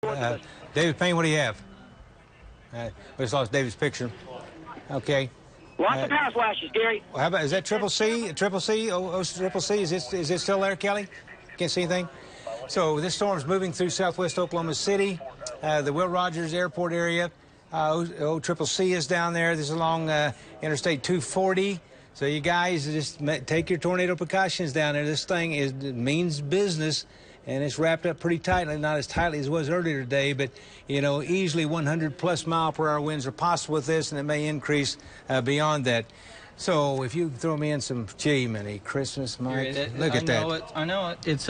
David Payne, what do you have? We just lost David's picture. Okay. Lots of power flashes, Gary. Well, how about, is that Triple C? Triple C? Triple C? Is it still there, Kelly? Can't see anything? So this storm's moving through southwest Oklahoma City, the Will Rogers Airport area. Triple C is down there. This is along Interstate 240. So you guys just take your tornado precautions down there. This thing means business, and it's wrapped up pretty tightly. Not as tightly as it was earlier today, but, you know, easily 100+ mile-per-hour winds are possible with this, and it may increase beyond that. So if you throw me in some Jiminy Christmas, Mike, look at that. I know it. It's,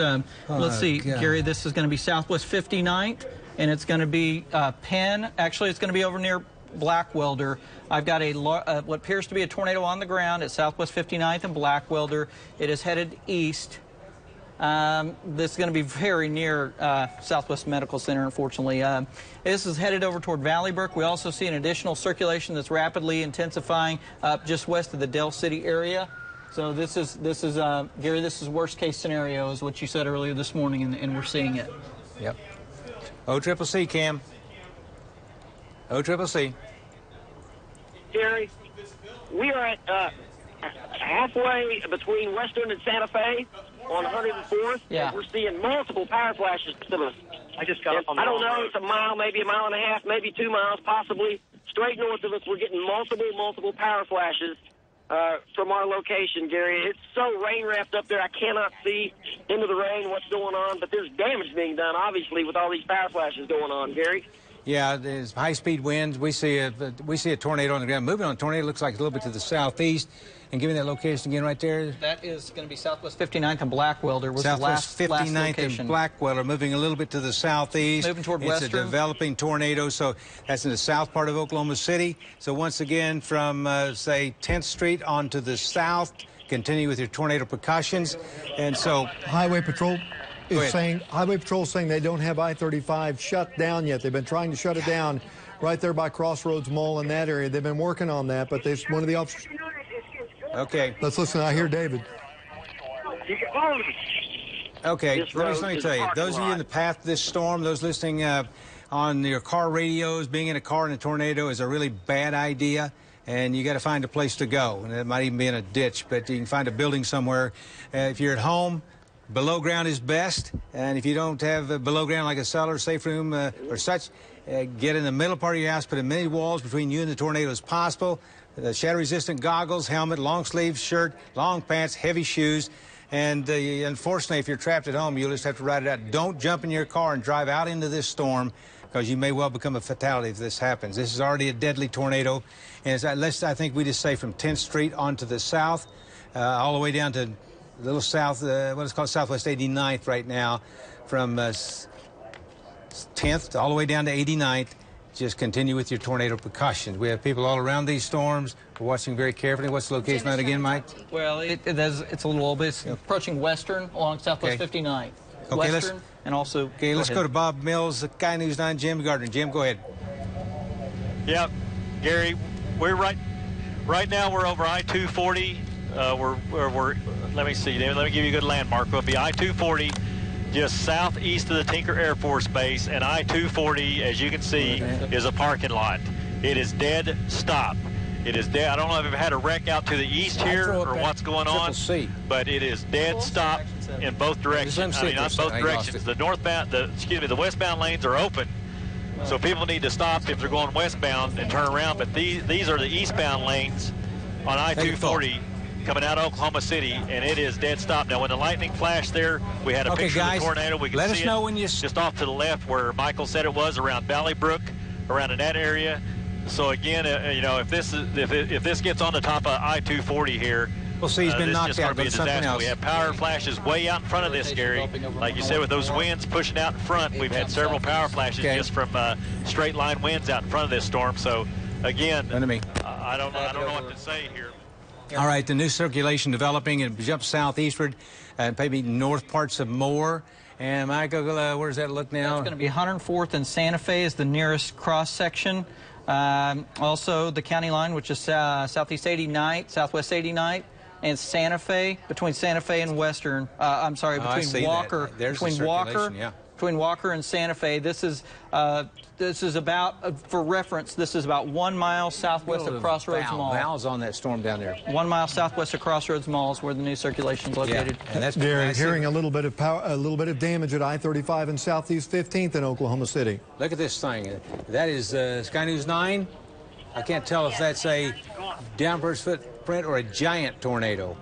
let's see, God. Gary, this is going to be Southwest 59th, and it's going to be Penn. Actually, it's going to be over near Blackwelder. I've got what appears to be a tornado on the ground at Southwest 59th and Blackwelder. It is headed east. This is going to be very near Southwest Medical Center, unfortunately. This is headed over toward Valley Brook. We also see an additional circulation that's rapidly intensifying up just west of the Del City area. So this is Gary, this is worst case scenario, is what you said earlier this morning, and we're seeing it. Yep. OCCC, Cam. OCCC. Gary, we are at halfway between Western and Santa Fe on 104th. Yeah. We're seeing multiple power flashes to us. I just got up on the I don't wrong know, road. it's a mile, maybe a mile and a half, maybe 2 miles, possibly. Straight north of us, we're getting multiple power flashes from our location, Gary. It's so rain-wrapped up there, I cannot see into the rain what's going on, but there's damage being done, obviously, with all these power flashes going on, Gary. Yeah, there's high-speed winds. We see a tornado on the ground. Moving on a tornado looks like a little bit to the southeast. And give me that location again right there. That is going to be Southwest 59th and Blackwelder. Was Southwest the last 59th location. and Blackwelder, moving a little bit to the southeast. Moving toward It's Western. a developing tornado, so that's in the south part of Oklahoma City. So once again, from, say, 10th Street on to the south, continue with your tornado precautions. And so Highway Patrol is saying they don't have I-35 shut down yet. They've been trying to shut it down right there by Crossroads Mall in that area. They've been working on that, but one of the officers. Okay. Let's listen. I hear David. Okay, let me tell you, those of you in the path of this storm, those listening on your car radios, being in a car in a tornado is a really bad idea, and you got to find a place to go. And it might even be in a ditch, but you can find a building somewhere. If you're at home, below ground is best, and if you don't have below ground like a cellar, safe room, or such, get in the middle part of your house, put as many walls between you and the tornado as possible. Shatter-resistant goggles, helmet, long-sleeve shirt, long pants, heavy shoes. And unfortunately, if you're trapped at home, you'll just have to ride it out. Don't jump in your car and drive out into this storm, because you may well become a fatality if this happens. This is already a deadly tornado. And I think we just say from 10th Street on to the south, all the way down to a little south, what is called Southwest 89th right now, from 10th all the way down to 89th. Just continue with your tornado precautions. We have people all around these storms. We're watching very carefully. What's the location on again, Mike? Well, it's a little bit. It's approaching Western along Southwest 59th. Okay, Western and also. Okay, let's go to Bob Mills, the Sky News 9, Jim Gardner. Jim, go ahead. Yep, Gary, we're right now. We're over I-240. Let me see, David. Let me give you a good landmark. We'll be I-240. Just southeast of the Tinker Air Force Base, and I-240, as you can see, is a parking lot. It is dead stop. It is dead. I don't know if you've had a wreck out to the east here or what's going on, but it is dead stop in both directions. I mean, not both directions. The the westbound lanes are open, so people need to stop if they're going westbound and turn around. But these are the eastbound lanes on I-240. Coming out of Oklahoma City, and it is dead stop. Now, when the lightning flashed there, we had a picture of the tornado. We can see it just off to the left where Michael said it was, around Valley Brook, around in that area. So again, you know, if this gets on the top of I-240 here, we'll see. He's been knocked out. Be a disaster. We have power flashes way out in front of this, Gary. Like you said, with those winds pushing out in front, we've had several power flashes just from straight line winds out in front of this storm. So again, I don't know what to say here. All right, the new circulation developing and jumps southeastward and maybe north parts of Moore. And Michael, where does that look now? It's going to be 104th and Santa Fe is the nearest cross section. Also, the county line, which is southeast 89th, southwest 89th, and Santa Fe, between Santa Fe and Western. I'm sorry, between Walker, between Walker and Santa Fe. This is about, for reference, this is about 1 mile southwest of Crossroads Mall. Val's on that storm down there. 1 mile southwest of Crossroads Mall is where the new circulation is located. Yeah, and that's Gary, hearing a little bit of power, a little bit of damage at I-35 and Southeast 15th in Oklahoma City. Look at this thing. That is Sky News 9. I can't tell if that's a downburst footprint or a giant tornado.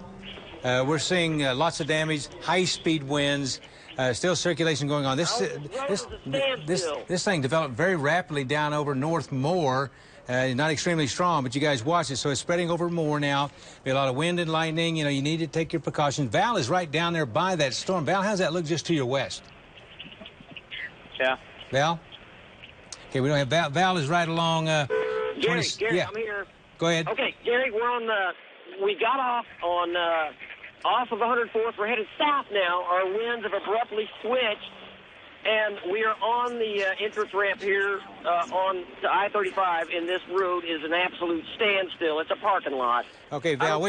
We're seeing lots of damage, high-speed winds, still circulation going on. This thing developed very rapidly down over North Moore. Not extremely strong, but you guys watch it. So it's spreading over more now. Be a lot of wind and lightning. You know, you need to take your precautions. Val is right down there by that storm. Val, how's that look just to your west? Yeah. Val? Okay, we don't have Val. Val is right along. Gary, yeah. I'm here. Go ahead. Okay, Gary, we're on we got off on off of 104th. We're headed south now. Our winds have abruptly switched, and we are on the entrance ramp here on to I-35, and this road is an absolute standstill. It's a parking lot. Okay, Val,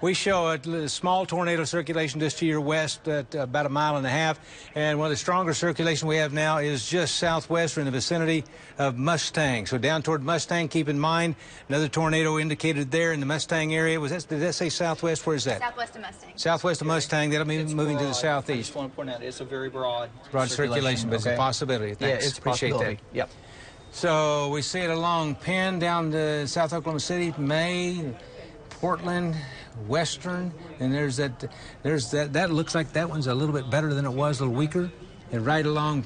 we show a small tornado circulation just to your west at about 1.5 miles, and one of the stronger circulation we have now is just southwest or in the vicinity of Mustang. So down toward Mustang, keep in mind, another tornado indicated there in the Mustang area. Did that say southwest? Where is that? Southwest of Mustang. Southwest of Mustang. That'll be moving to the southeast. I just want to point out, it's a very broad circulation, but it's a possibility. Thanks. Yeah, it's a Appreciate possibility. that. Yep. So we see it along Penn down to South Oklahoma City, May, Portland, Western, and there's that. That looks like that one's a little bit better than it was, a little weaker, and right along.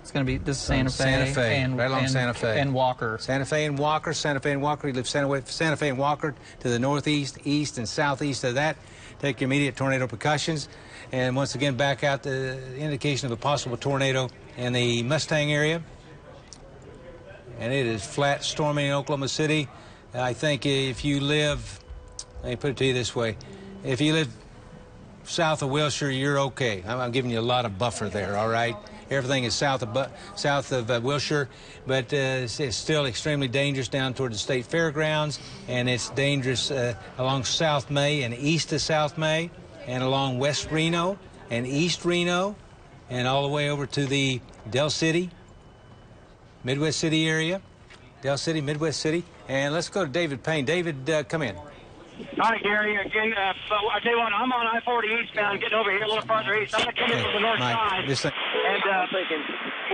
It's going to be this Santa Fe, right along Santa Fe and Walker. Santa Fe and Walker. You live Santa Fe and Walker to the northeast, east, and southeast of that. Take your immediate tornado precautions, and once again back out the indication of a possible tornado in the Mustang area. And it is flat storming in Oklahoma City. I think if you live, let me put it to you this way, if you live south of Wilshire, you're okay. I'm giving you a lot of buffer there, all right? Everything is south of Wilshire, but it's still extremely dangerous down toward the state fairgrounds, and it's dangerous along South May and east of South May, and along West Reno and East Reno, and all the way over to the Del City, Midwest City area, Del City, Midwest City. And let's go to David Payne. David, come in. Hi, Gary. Again, I tell you what, I'm on I-40 eastbound, getting over here a little farther east. I'm going to come in from the north side. And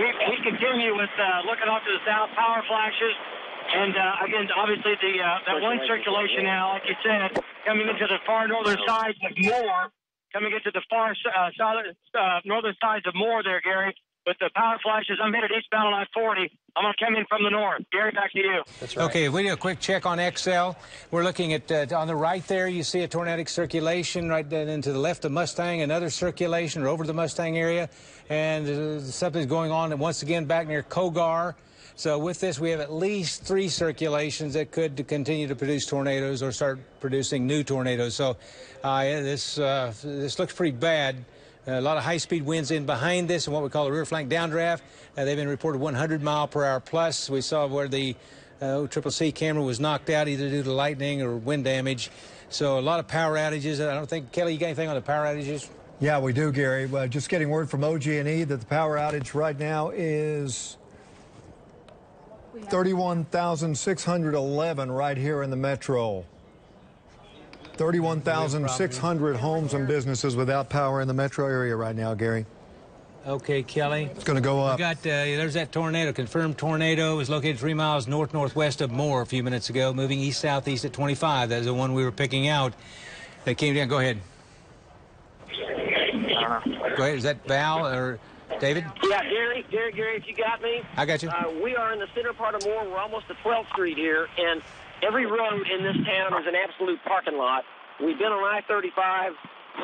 we continue with looking off to the south, power flashes. And, again, obviously, that one circulation now, like you said, coming into the far northern sides of Moore, coming into the far northern sides of Moore there, Gary. With the power flashes, I'm headed eastbound on I-40. I'm going to come in from the north. Gary, back to you. That's right. Okay, we do a quick check on XL. We're looking at, on the right there, you see a tornadic circulation right then to the left of Mustang, another circulation or over the Mustang area, and something's going on once again back near Kogar. So with this, we have at least 3 circulations that could continue to produce tornadoes or start producing new tornadoes. So this looks pretty bad. A lot of high-speed winds in behind this and what we call a rear flank downdraft. They've been reported 100 mile per hour plus. We saw where the OCCC camera was knocked out either due to lightning or wind damage. So a lot of power outages. I don't think, Kelly, you got anything on the power outages? Yeah, we do, Gary. Just getting word from OG&E that the power outage right now is 31,611 right here in the metro. 31,600 homes and businesses without power in the metro area right now, Gary. Okay, Kelly. It's going to go up. We got, there's that tornado, confirmed tornado. It was located 3 miles north-northwest of Moore a few minutes ago, moving east-southeast at 25. That is the one we were picking out. That came down. Go ahead. Go ahead. Is that Val or David? Yeah, Gary, if you got me. I got you. We are in the center part of Moore. We're almost at 12th Street here, and every road in this town is an absolute parking lot. We've been on I-35,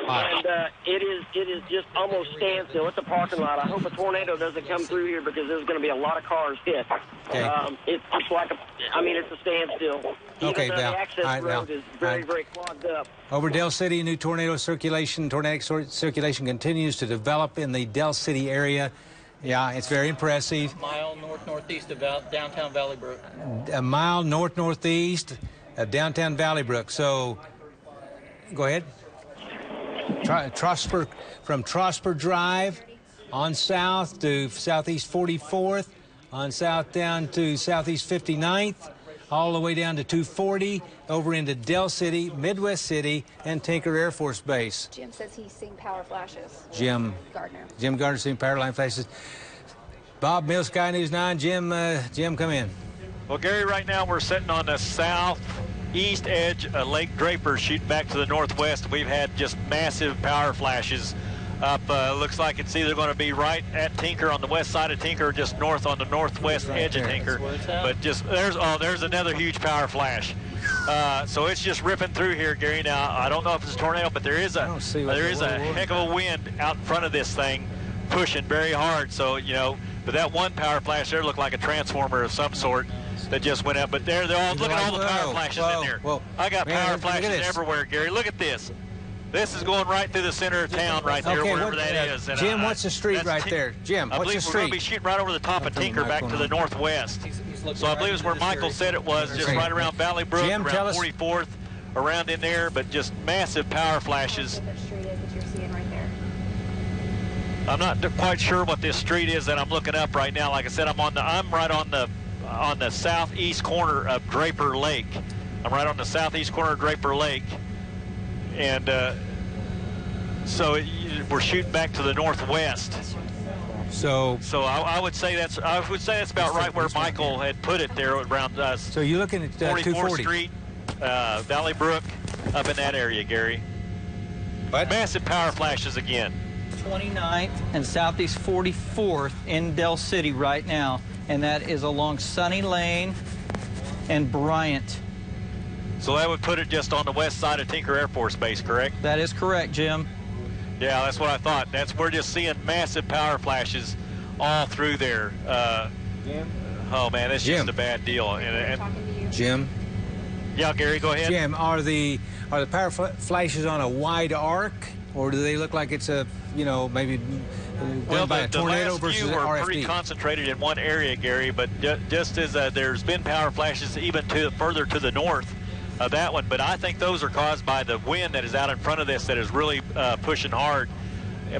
and it is just almost standstill. It's a parking lot. I hope a tornado doesn't come through here because there's going to be a lot of cars hit. Okay. It's like it's a standstill. Okay, Even Val. The access road is very clogged up. Over Del City, new tornadic circulation continues to develop in the Del City area. Yeah, it's very impressive. A mile north-northeast of downtown Valley Brook. A mile north-northeast of downtown Valley Brook. So, go ahead. from Trosper Drive on south to Southeast 44th, on south down to Southeast 59th, all the way down to 240, over into Del City, Midwest City, and Tinker Air Force Base. Jim says he's seeing power flashes. Jim Gardner seeing power line flashes. Bob Mills, Sky News 9. Jim, come in. Well, Gary, right now we're sitting on the southeast edge of Lake Draper, shooting back to the northwest. We've had just massive power flashes up. Looks like it's either going to be right at Tinker on the west side of Tinker, or just north on the northwest edge of Tinker. But just there's another huge power flash. So it's just ripping through here, Gary. Now I don't know if it's a tornado, but there is a heck of a wind out in front of this thing, pushing very hard. So but that one power flash there looked like a transformer of some sort that just went up. But they're all look at all the power flashes in there. I got power flashes everywhere, Gary. Look at this. This is going right through the center of town right there, wherever that is. And Jim, what's the street right there? Jim, what's the street? I believe we're going to be shooting right over the top of Tinker back to the northwest. So I believe it's where Michael said it was, just right around Valley Brook, around 44th, around in there, but just massive power flashes. I'm not quite sure what this street is that I'm looking up right now. Like I said, I'm right on the southeast corner of Draper Lake. I'm right on the southeast corner of Draper Lake. And so we're shooting back to the northwest. So I would say that's about right where Michael had put it there around us. So you're looking at 44th Street, Valley Brook, up in that area, Gary. But massive power flashes again. 29th and Southeast 44th in Del City right now, and that is along Sunny Lane and Bryant. So that would put it just on the west side of Tinker Air Force Base, correct? That is correct, Jim. Yeah, that's what I thought. We're just seeing massive power flashes all through there. Oh man, that's just a bad deal. And Jim. Yeah, Gary, go ahead. Jim, are the power flashes on a wide arc, or do they look like it's a maybe done by a tornado versus an RFD? The last few were pretty concentrated in one area, Gary. But just as there's been power flashes even further to the north of that one, but I think those are caused by the wind that is out in front of this that is really pushing hard.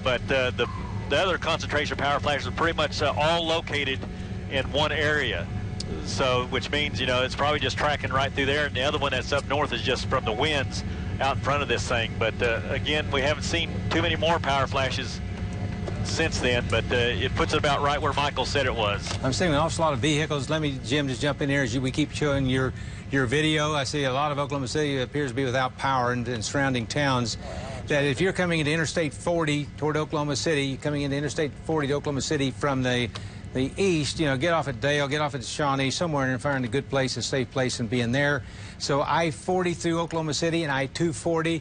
But the other concentration of power flashes are pretty much all located in one area. So, which means, it's probably just tracking right through there, and the other one that's up north is just from the winds out in front of this thing. But again, we haven't seen too many more power flashes since then, but it puts it about right where Michael said it was. I'm seeing an awful lot of vehicles. Let me, Jim, just jump in here as we keep showing your video. I see a lot of Oklahoma City appears to be without power and surrounding towns. That if you're coming into Interstate 40 toward Oklahoma City, coming into Interstate 40 to Oklahoma City from the east, get off at Dale, get off at Shawnee, somewhere and find a good place, a safe place, and be in there. So I-40 through Oklahoma City and I-240,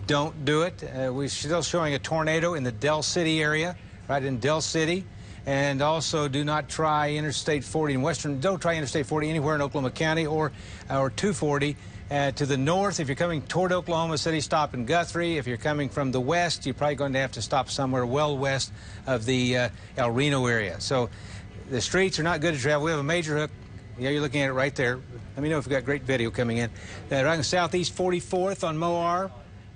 don't do it. We're still showing a tornado in the Del City area, right in Del City. And also do not try Interstate 40 in don't try Interstate 40 anywhere in Oklahoma County or 240. To the north, if you're coming toward Oklahoma City, stop in Guthrie. If you're coming from the west, you're probably going to have to stop somewhere well west of the El Reno area. So the streets are not good to travel. We have a major hook. Yeah, you're looking at it right there. Let me know if we've got great video coming in. Right on Southeast 44th on Moar,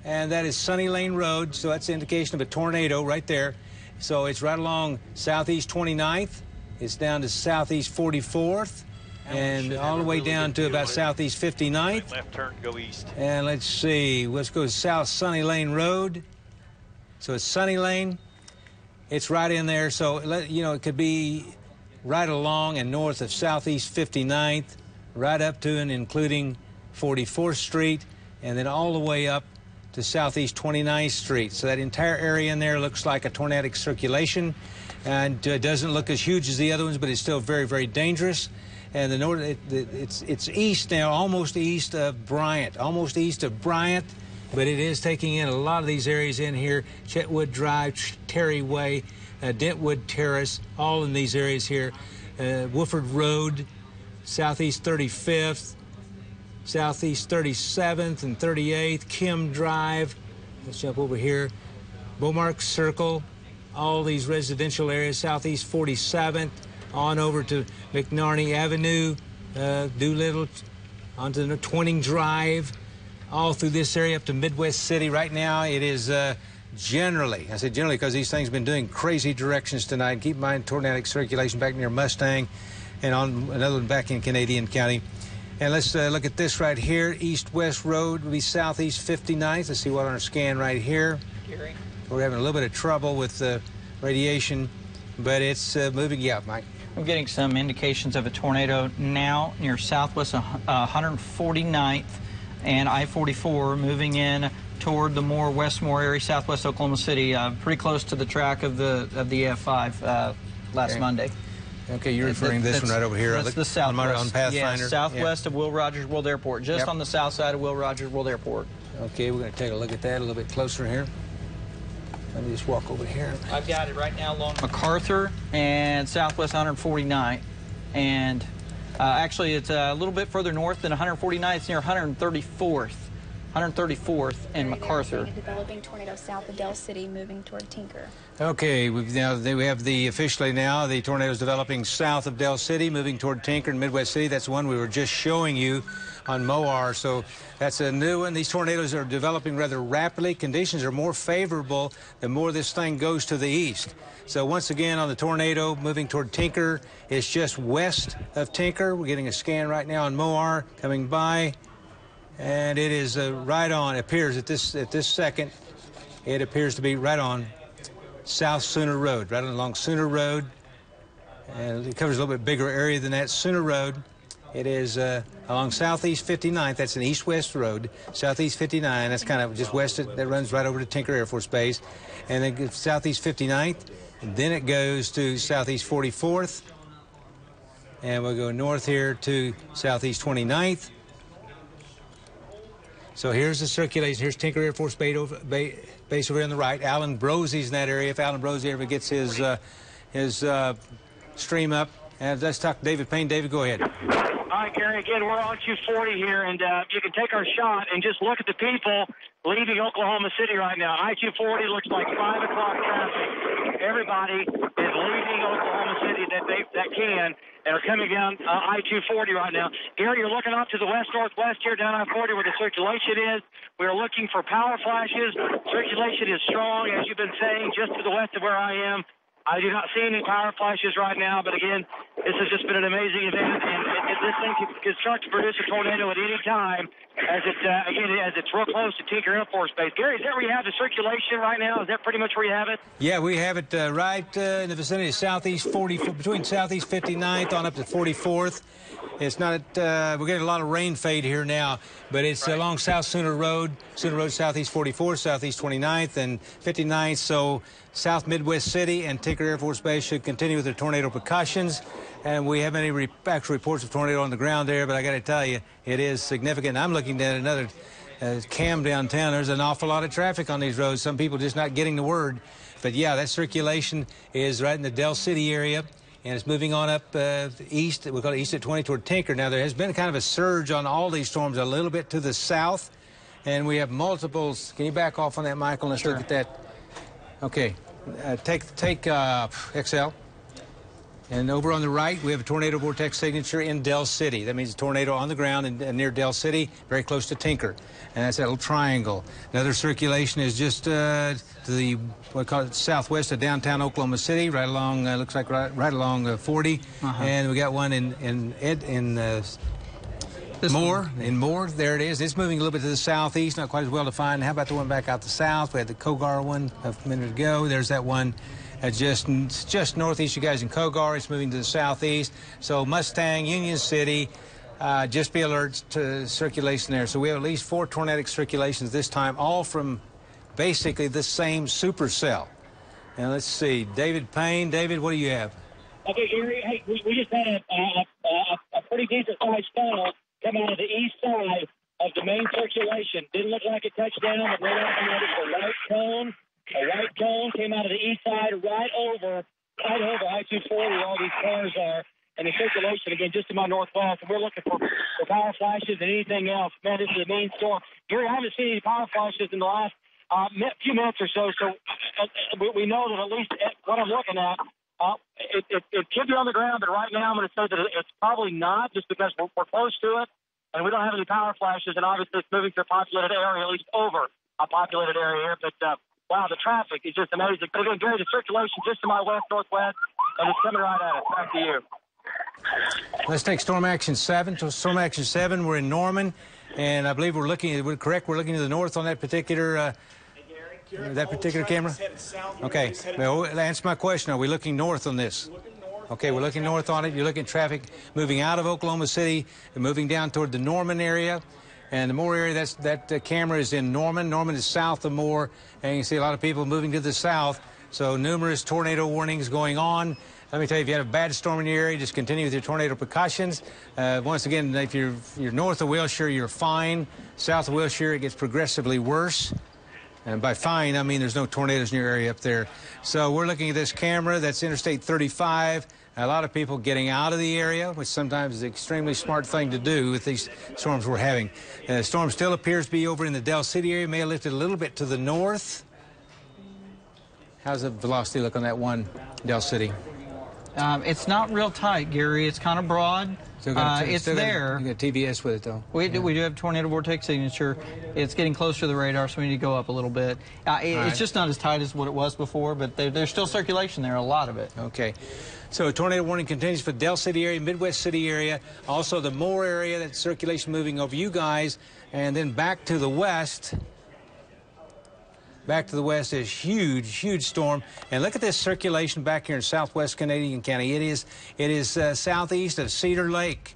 and that is Sunny Lane Road. So that's an indication of a tornado right there. So it's right along Southeast 29th. It's down to Southeast 44th. And all the way down to about Southeast 59th. Left turn, go east. And let's see, let's go South Sunny Lane Road. So it's Sunny Lane. It's right in there. So, it could be right along and north of Southeast 59th, right up to and including 44th Street, and then all the way up to Southeast 29th Street. So that entire area in there looks like a tornadic circulation, and doesn't look as huge as the other ones, but it's still very, very dangerous. And the north, it's east now, almost east of Bryant, but it is taking in a lot of these areas in here: Chetwood Drive, Terry Way, Dentwood Terrace, all in these areas here. Wooford Road, Southeast 35th, Southeast 37th and 38th, Kim Drive. Let's jump over here. Beaumark Circle, all these residential areas, Southeast 47th. On over to McNarney Avenue, Doolittle, onto the Twining Drive, all through this area up to Midwest City. Right now, it is generally, I say generally because these things have been doing crazy directions tonight. Keep in mind, tornadic circulation back near Mustang and on another one back in Canadian County. And let's look at this right here. East-west road will be southeast 59th. Let's see what on our scan right here. Gary. We're having a little bit of trouble with radiation, but it's moving. Yeah, Mike. I'm getting some indications of a tornado now near southwest 149th and I-44 moving in toward the Westmore area, southwest Oklahoma City, pretty close to the track of the F5 last Monday. Okay, you're referring to this one right over here. That's the southwest. On Pathfinder. Yeah, southwest of Will Rogers World Airport, just on the south side of Will Rogers World Airport. Okay, we're going to take a look at that a little bit closer here. Let me just walk over here. I've got it right now along MacArthur and southwest 149th. And actually, it's a little bit further north than 149th. It's near 134th. 134th and MacArthur. A developing tornado south of Del City moving toward Tinker. Okay, we have the officially now the tornadoes developing south of Del City, moving toward Tinker and Midwest City. That's one we were just showing you on MOAR. So that's a new one. These tornadoes are developing rather rapidly. Conditions are more favorable the more this thing goes to the east. So once again on the tornado moving toward Tinker, it's just west of Tinker. We're getting a scan right now on MOAR coming by. And it is right on. It appears at this second, it appears to be right on South Sooner Road, right along Sooner Road. And it covers a little bit bigger area than that. Sooner Road. It is along Southeast 59th. That's an east-west road. Southeast 59. That's kind of just west. That runs right over to Tinker Air Force Base, and then Southeast 59th. And then it goes to Southeast 44th, and we'll go north here to Southeast 29th. So here's the circulation. Here's Tinker Air Force Base over here on the right. Alan Brosey's in that area. If Alan Brosey ever gets his stream up. And let's talk to David Payne. David, go ahead. All right, Gary, again, we're on 240 here, and you can take our shot and just look at the people leaving Oklahoma City right now. I-240 looks like 5 o'clock traffic. Everybody is leaving Oklahoma City that can and are coming down I-240 right now. Gary, you're looking up to the west-northwest here down I-40 where the circulation is. We are looking for power flashes. Circulation is strong, as you've been saying, just to the west of where I am. I do not see any power flashes right now, but again, this has just been an amazing event, and this thing can start to produce a tornado at any time as it's real close to Tinker Air Force Base. Gary, is that where you have the circulation right now? Is that pretty much where you have it? Yeah, we have it right in the vicinity of Southeast 40, between Southeast 59th on up to 44th. It's not, we're getting a lot of rain fade here now, but it's along South Sooner Road, Southeast 44th, Southeast 29th, and 59th. So South Midwest City and Tinker Air Force Base should continue with their tornado precautions. And we haven't any actual reports of tornado on the ground there, but I got to tell you, it is significant. I'm looking at another cam downtown. There's an awful lot of traffic on these roads. Some people just not getting the word. But yeah, that circulation is right in the Del City area. And it's moving on up east. We call it east at 20 toward Tinker. Now, there has been kind of a surge on all these storms a little bit to the south. And we have multiples. Can you back off on that, Michael? Let's look at that. Okay. Take XL. And over on the right, we have a tornado vortex signature in Del City. That means a tornado on the ground and near Del City, very close to Tinker. And that's that little triangle. Another circulation is just to the, what we call it, southwest of downtown Oklahoma City, right along, looks like right along 40. And we got one in Moore. There it is. It's moving a little bit to the southeast, not quite as well defined. How about the one back out the south? We had the Kogar one a minute ago. There's that one. Just northeast, you guys, in Kogar. It's moving to the southeast. So Mustang, Union City, just be alert to circulation there. So we have at least 4 tornadic circulations this time, all from basically the same supercell. And let's see, David Payne. David, what do you have? Okay, Gary, hey, we just had a pretty decent-sized funnel come out of the east side of the main circulation. Didn't look like it touched down, but right out of the white cone. A white cone came out of the east side right over I-240 where all these cars are, and the circulation, again, just to my northwest. And we're looking for power flashes and anything else. Man, this is a main storm. Gary, I haven't seen any power flashes in the last few minutes or so, so we know that at least what I'm looking at, it could be on the ground, but right now I'm going to say that it's probably not just because we're close to it. and we don't have any power flashes, and obviously it's moving through a populated area, at least over a populated area here. But, wow, the traffic is just amazing. But again, Gary, the circulation just to my west-northwest, and it's coming right at us. Back to you. Let's take Storm Action 7. So Storm Action 7, we're in Norman, and I believe we're looking to the north on that particular camera? Okay, well, answer my question. Are we looking north on this? Okay, we're looking north on it. You're looking at traffic moving out of Oklahoma City and moving down toward the Norman area. And the Moore area, that camera is in Norman. Norman is south of Moore, and you can see a lot of people moving to the south. So numerous tornado warnings going on. Let me tell you, if you have a bad storm in your area, just continue with your tornado precautions. Once again, if you're north of Wilshire, you're fine. South of Wilshire, it gets progressively worse. And by fine, I mean there's no tornadoes in your area up there. So we're looking at this camera. That's Interstate 35. A lot of people getting out of the area, which sometimes is an extremely smart thing to do with these storms we're having. The storm still appears to be over in the Del City area. May have lifted a little bit to the north. How's the velocity look on that one, Del City? It's not real tight, Gary. It's kind of broad. It's there. You got TVS with it, though. We do have tornado vortex signature. It's getting closer to the radar, so we need to go up a little bit. It's just not as tight as what it was before, but there's still circulation there, a lot of it. Okay. So tornado warning continues for Del City area, Midwest City area, also the Moore area, that circulation moving over you guys, and then back to the west. Back to the west is huge storm. And look at this circulation back here in southwest Canadian County. It is southeast of Cedar Lake.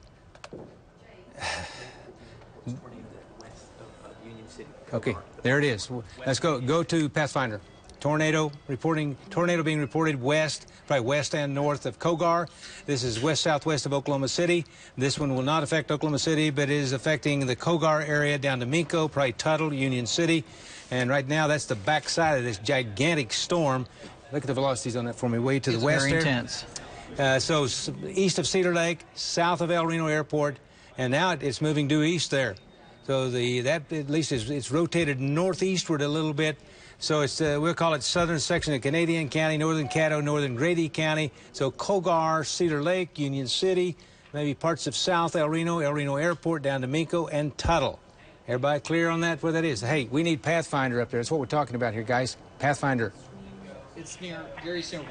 Okay, there it is. Let's go to Pathfinder. Tornado being reported west, probably west and north of Cogar. This is west-southwest of Oklahoma City. This one will not affect Oklahoma City, but it is affecting the Cogar area down to Minco, probably Tuttle, Union City. And right now, that's the backside of this gigantic storm. Look at the velocities on that for me, way to the west there. Very intense. So east of Cedar Lake, south of El Reno Airport, and now it's moving due east there. So that at least it's rotated northeastward a little bit. So it's we'll call it southern section of Canadian County, northern Caddo, northern Grady County. So Cogar, Cedar Lake, Union City, maybe parts of south El Reno Airport down to Minco and Tuttle. Everybody clear on that, where that is? Hey, we need Pathfinder up there. That's what we're talking about here, guys. Pathfinder. It's near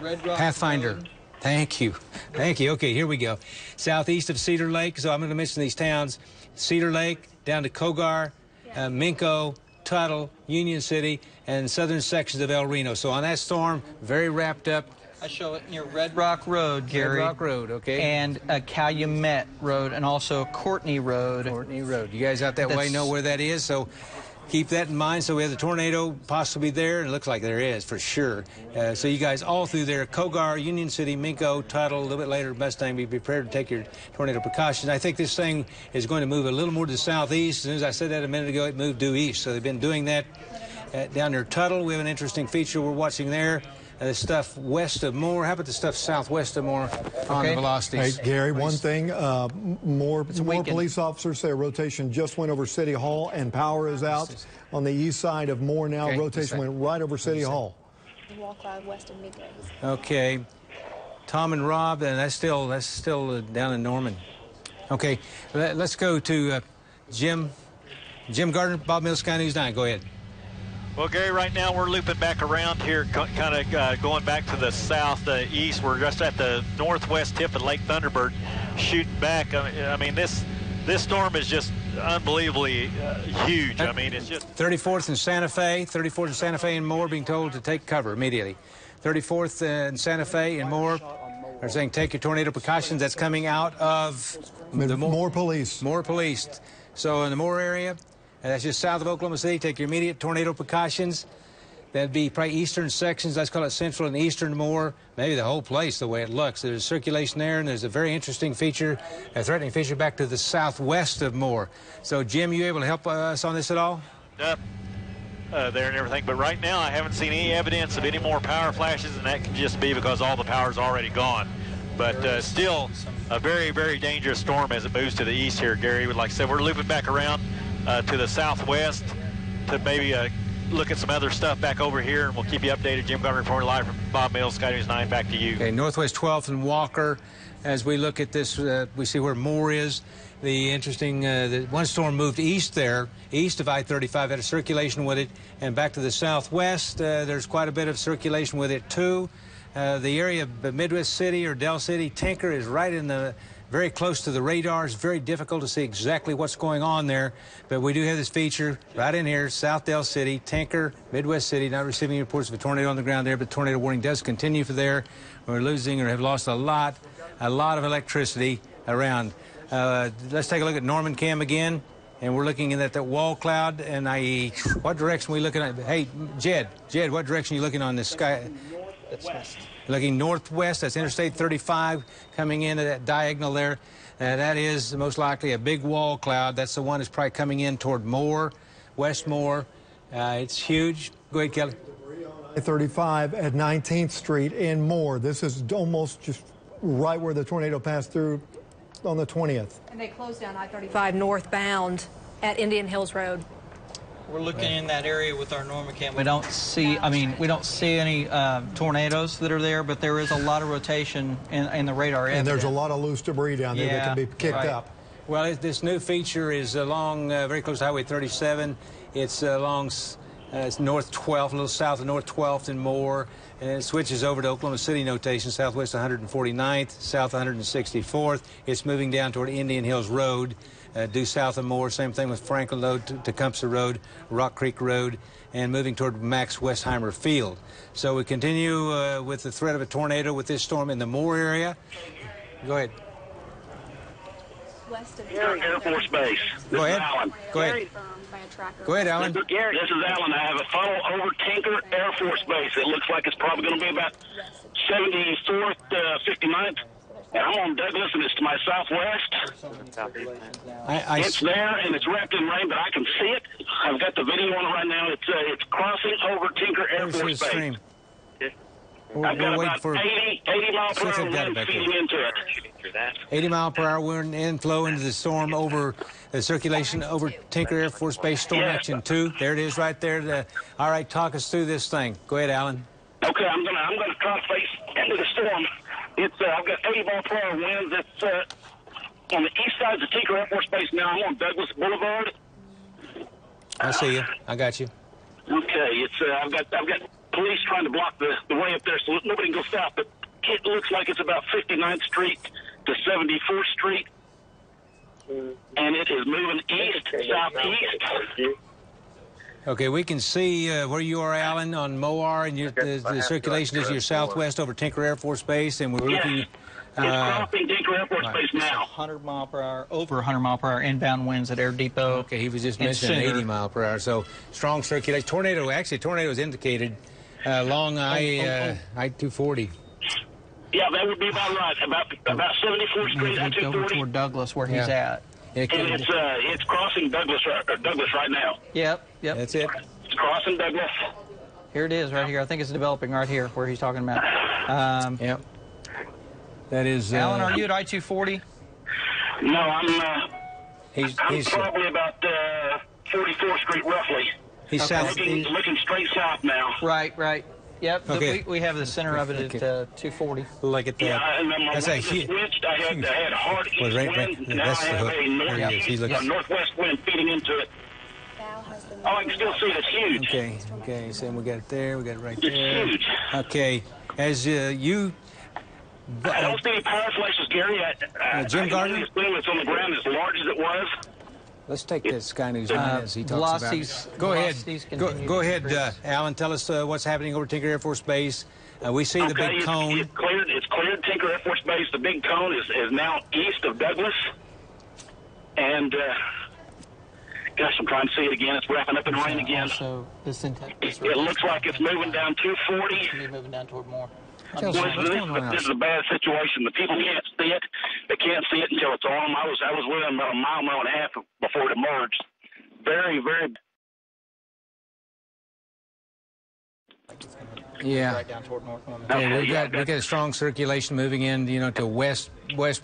Red Rock Pathfinder. Road. Thank you. Okay, here we go. Southeast of Cedar Lake. So I'm going to mention these towns. Cedar Lake, down to Cogar, Minco, Tuttle, Union City, and southern sections of El Reno. So on that storm, very wrapped up. I show it near Red Rock Road, Gary. Red Rock Road, okay. And Calumet Road, and also Courtney Road. Courtney Road. You guys out that way know where that is, so keep that in mind. So we have the tornado possibly there, and it looks like there is for sure. So you guys all through there, Cogar, Union City, Minco, Tuttle, a little bit later, Mustang, be prepared to take your tornado precautions. I think this thing is going to move a little more to the southeast. As soon as I said that a minute ago, it moved due east. So they've been doing that down near Tuttle. We have an interesting feature we're watching there. The stuff west of Moore. How about the stuff southwest of Moore on the velocities? Hey, Gary, one thing, more police officers say a rotation just went over City Hall and power is out on the east side of Moore now. Okay, rotation went right over City Hall. Wall cloud west of Midway. Okay. Tom and Rob, and that's still down in Norman. Okay, let's go to Jim Gardner, Bob Mills Sky News 9. Go ahead. Well, Gary, right now we're looping back around here, kind of going back to the southeast. We're just at the northwest tip of Lake Thunderbird, shooting back. I mean, this storm is just unbelievably huge. I mean, it's just 34th and Santa Fe and Moore being told to take cover immediately. 34th and Santa Fe and Moore are saying take your tornado precautions. That's coming out of the Moore Police. Moore Police. So in the Moore area. That's just south of Oklahoma City. Take your immediate tornado precautions. That'd be probably eastern sections. Let's call it central and eastern Moore. Maybe the whole place, the way it looks. There's circulation there, and there's a very interesting feature, a threatening feature back to the southwest of Moore. So, Jim, you able to help us on this at all? Yep. There and everything. But right now, I haven't seen any evidence of any more power flashes, and that can just be because all the power's already gone. But still, a very, very dangerous storm as it moves to the east here, Gary. Like I said, we're looping back around to the southwest to maybe look at some other stuff back over here, and we'll keep you updated. Jim Gardner reporting live from Bob Mills, Sky News 9. Back to you. Okay, Northwest 12th and Walker. As we look at this, we see where Moore is. The interesting, the one storm moved east there, east of I-35, had a circulation with it, and back to the southwest, there's quite a bit of circulation with it too. The area of Midwest City or Del City, Tinker is right in the, very close to the radar. It's very difficult to see exactly what's going on there, but we do have this feature right in here, South Del City, Tinker, Midwest City, not receiving reports of a tornado on the ground there, but tornado warning does continue for there. We're losing or have lost a lot of electricity around. Let's take a look at Norman Cam again, and we're looking at that wall cloud, and what direction are we looking at? Hey, Jed, what direction are you looking on this sky? That's west. Looking northwest, that's Interstate 35 coming into that diagonal there. That is most likely a big wall cloud. That's the one that's probably coming in toward Moore, West Moore. It's huge. Go ahead, Kelly. I-35 at 19th Street in Moore. This is almost just right where the tornado passed through on the 20th. And they closed down I-35 northbound at Indian Hills Road. We're looking in that area with our Norman Cam. We don't see, we don't see any tornadoes that are there, but there is a lot of rotation in the radar. And there's a lot of loose debris down there that can be kicked up. Well, this new feature is along very close to Highway 37. It's along it's North 12th, a little south of North 12th and Moore, and it switches over to Oklahoma City notation, southwest 149th, south 164th. It's moving down toward Indian Hills Road, due south of Moore. Same thing with Franklin Road, Tecumseh Road, Rock Creek Road, and moving toward Max Westheimer Field. So we continue with the threat of a tornado with this storm in the Moore area. Go ahead. West of Air Force Base. Go ahead. Alan. Go ahead. Go ahead, Alan. This is Alan. I have a funnel over Tinker Air Force Base. It looks like it's probably going to be about 74th, 59th. And I'm on Douglas, and it's to my southwest. It's there, and it's wrapped in rain, but I can see it. I've got the video on it right now. It's crossing over Tinker Air Force Base. I've got about 80 mile per hour wind feeding into it. 80 mile per hour wind inflow into the storm over the circulation over Tinker Air Force Base, Storm Action 2. There it is right there. All right, talk us through this thing. Go ahead, Alan. Okay, I'm gonna try to face into the storm. I've got 80 mile per hour winds. It's on the east side of the Tinker Air Force Base now. I'm on Douglas Boulevard. I see you. I got you. Okay, I've got police trying to block the way up there so nobody can go south, but it looks like it's about 59th Street to 74th Street, and it is moving east, southeast. Okay, we can see where you are, Alan, on Moar, and the circulation is your southwest over Tinker Air Force Base, and we're looking... It's crossing Tinker Air Force Base now. 100 mile per hour, over 100 mile per hour inbound winds at Air Depot. Okay, he was just mentioning 80 mile per hour, so strong circulation. Tornado is indicated along I-240. Yeah, that would be about right. About 74th Street, I-240. Over toward Douglas, where he's at. And it's crossing Douglas right now. Yep. That's it. It's crossing Douglas. Here it is, right here. I think it's developing right here, where he's talking about. Yep. That is. Alan, are you at I-240? No, I'm he's probably about 44th Street, roughly. He's south. Looking straight south now. Right. Yep. Okay. We have the center of it at 240. Look at that. Yeah, and then That's I had hard east wind. Now I have a northwest wind feeding into it. Oh, I can still see it. It's huge. Okay. So we got it there. We got it right there. It's huge. Okay. As you... I don't see any power flashes, Gary. Jim Gardner? This thing that's on the ground as large as it was. Let's take the Sky News as he talks about. Go ahead, Alan. Tell us what's happening over Tinker Air Force Base. We see the big cone. It's cleared Tinker Air Force Base. The big cone is now east of Douglas. And, gosh, I'm trying to see it again. It's wrapping up in rain again. So it looks like it's moving down 240. It's moving down toward more. This is a bad situation. The people can't see it. They can't see it until it's on them. I was with them about a mile and a half before it emerged. Very, very. Yeah. Right down toward North Norman. Okay, we got a strong circulation moving in, to West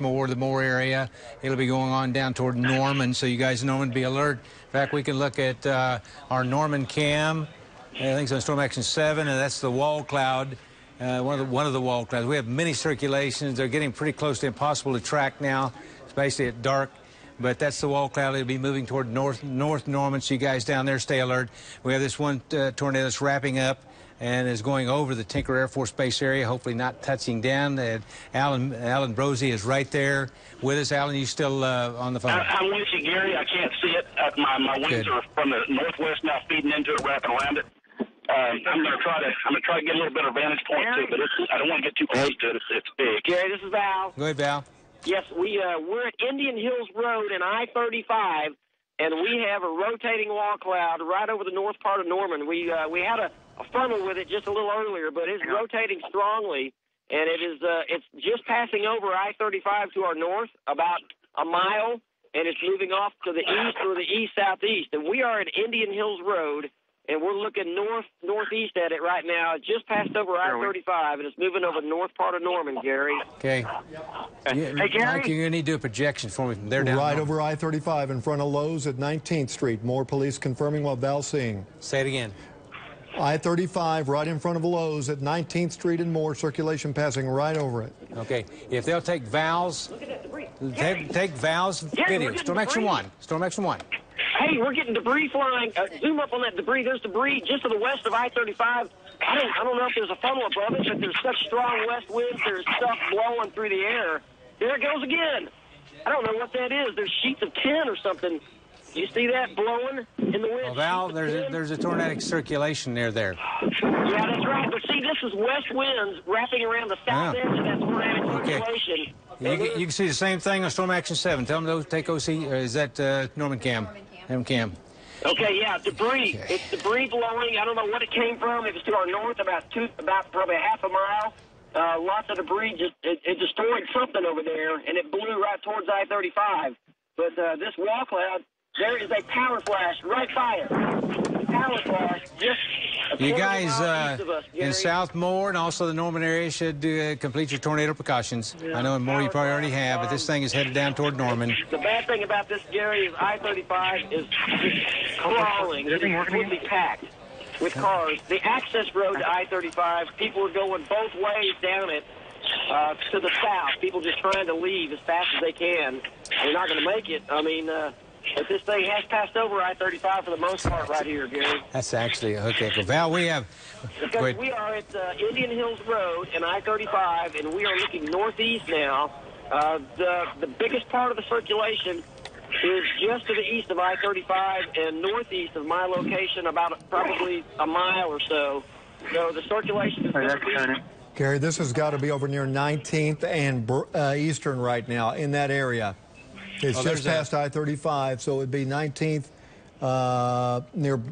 Moore, the Moore area. It'll be going on down toward Norman, so you guys in Norman be alert. In fact, we can look at our Norman Cam. Everything's on Storm Action 7, and that's the wall cloud, one of the wall clouds. We have many circulations. They're getting pretty close to impossible to track now, especially at dark. But that's the wall cloud. It'll be moving toward North Norman, so you guys down there stay alert. We have this one tornado that's wrapping up and is going over the Tinker Air Force Base area, hopefully not touching down. Alan Brosey is right there with us. Alan, you still on the phone? I'm with you, Gary. I can't see it. My wings are from the northwest now, feeding into it, wrapping around it. I'm gonna try to get a little bit of vantage point too, but I don't want to get too close to it. It's big. Gary, this is Val. Go ahead, Val. Yes, we're at Indian Hills Road and I-35, and we have a rotating wall cloud right over the north part of Norman. We had a funnel with it just a little earlier, but it's rotating strongly, and it's just passing over I-35 to our north about a mile, and it's moving off to the east or the east-southeast. And we are at Indian Hills Road, and we're looking northeast at it right now. It just passed over I-35, and it's moving over the north part of Norman, Gary. Okay. Hey, Gary? Mike, you're going to need to do a projection for me from there down. Right over I-35 in front of Lowe's at 19th Street. More police confirming what Val's seeing. Say it again. I-35 right in front of Lowe's at 19th Street and more. Circulation passing right over it. Okay. If they'll take Val's, take Val's video. Storm Action 1. Storm Action 1. Hey, we're getting debris flying. Zoom up on that debris. There's debris just to the west of I-35. I don't know if there's a funnel above it, but there's such strong west winds. There's stuff blowing through the air. There it goes again. I don't know what that is. There's sheets of tin or something. You see that blowing in the wind? Well, Val, there's a tornadic circulation near there. Yeah, that's right. But see, this is west winds wrapping around the south edge of that tornadic circulation. You can see the same thing on Storm Action 7. Tell them to take OC. Is that Norman Cam? Cam. Okay, yeah, debris. Okay. It's debris blowing. I don't know what it came from. It was to our north about probably half a mile. Lots of debris. It destroyed something over there, and it blew right towards I-35. But this wall cloud, there is a power flash right by it. Power flash just. You guys in South Moore and also the Norman area should complete your tornado precautions. Yeah. I know in Moore you probably already have, but this thing is headed down toward Norman. The bad thing about this, Gary, is I-35 is crawling. It's completely packed with cars. The access road to I-35, people are going both ways down it to the south. People just trying to leave as fast as they can. They're not going to make it. I mean, but this thing has passed over I-35 for the most part right here, Gary. That's actually, okay. Well, Val, we have... Because we are at Indian Hills Road and I-35, and we are looking northeast now. The biggest part of the circulation is just to the east of I-35 and northeast of my location, about probably a mile or so. So the circulation is going to be... Gary, this has got to be over near 19th and Eastern right now in that area. It's just past I-35, so it would be 19th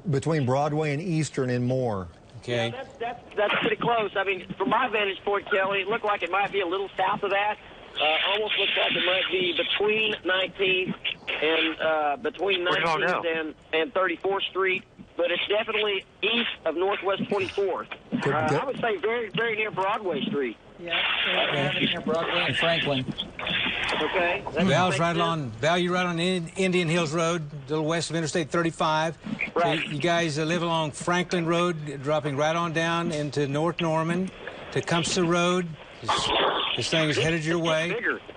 between Broadway and Eastern and Moore. Okay. Yeah, that's pretty close. I mean, from my vantage point, Kelly, it looked like it might be a little south of that. Almost looks like it might be between 19th and between 19th and 34th Street. But it's definitely east of Northwest 24th. I would say very, very near Broadway Street. Yeah, near Broadway and Franklin. Okay. Val's right on. Val, you're right on Indian Hills Road, a little west of Interstate 35. Right. So you guys live along Franklin Road, dropping right on down into North Norman to Cumsta Road. This thing is headed your way.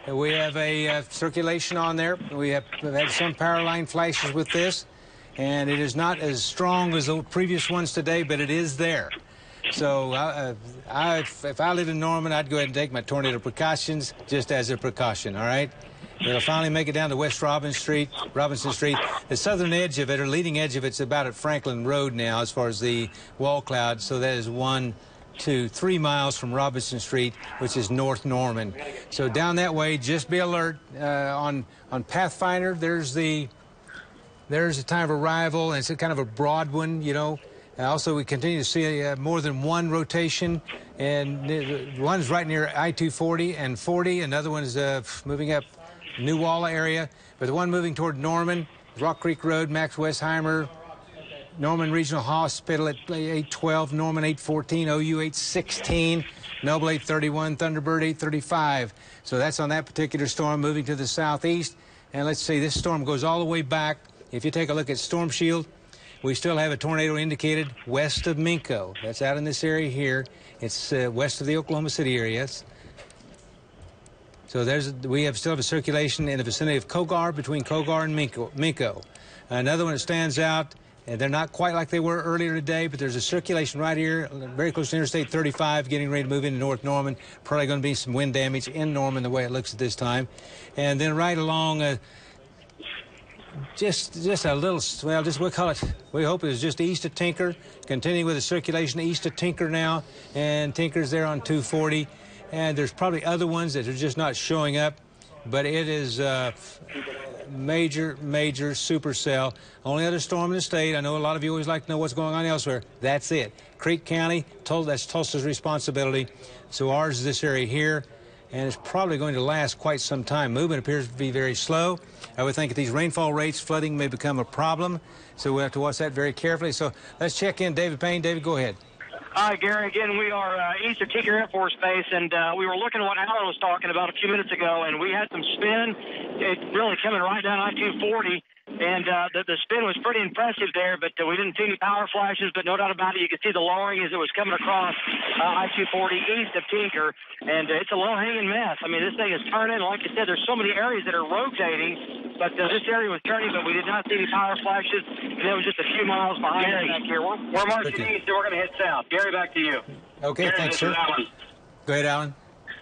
We have a circulation on there. We have had some power line flashes with this, and it is not as strong as the previous ones today, but it is there. So if I lived in Norman, I'd go ahead and take my tornado precautions just as a precaution, all right? It'll finally make it down to West Robinson Street. The southern edge of it, or leading edge of it's about at Franklin Road now as far as the wall cloud. So that is 1, 2, 3 miles from Robinson Street, which is North Norman. So down that way, just be alert. On Pathfinder, there's the time of arrival, and it's a kind of a broad one, you know. Also, we continue to see more than one rotation, and one's right near I-240 and 40. Another one is moving up New Walla area. But the one moving toward Norman, Rock Creek Road, Max Westheimer, Norman Regional Hospital at 812, Norman 814, OU 816, Noble 831, Thunderbird 835. So that's on that particular storm moving to the southeast. And let's see, this storm goes all the way back. If you take a look at Storm Shield, We still have a tornado indicated west of Minco. That's out in this area here. It's west of the Oklahoma City area. So we still have a circulation in the vicinity of Cogar, between Cogar and Minco. Another one that stands out, and they're not quite like they were earlier today, but there's a circulation right here, very close to Interstate 35, getting ready to move into North Norman. Probably going to be some wind damage in Norman the way it looks at this time. And then right along, just a little, well, we'll call it, we hope it's just east of Tinker, continuing with the circulation east of Tinker now, and Tinker's there on 240. And there's probably other ones that are just not showing up, but it is major supercell. Only other storm in the state. I know a lot of you always like to know what's going on elsewhere. That's it. Creek County, that's Tulsa's responsibility. So ours is this area here, and it's probably going to last quite some time. Movement appears to be very slow. I would think at these rainfall rates, flooding may become a problem. So we'll have to watch that very carefully. So let's check in David Payne. David, go ahead. Hi, Gary. Again, we are east of Tinker Air Force Base, and we were looking at what Alan was talking about a few minutes ago, and we had some spin. It really coming right down I-240, and the spin was pretty impressive there, but we didn't see any power flashes, but no doubt about it, you could see the lowering as it was coming across I-240 east of Tinker, and it's a low-hanging mess. I mean, this thing is turning. Like I said, there's so many areas that are rotating, but this area was turning, but we did not see any power flashes, and it was just a few miles behind us back here. We're marching east, and we're going to head south. Gary, back to you. Okay, Gary, thanks, sir. Alan. Go ahead, Alan.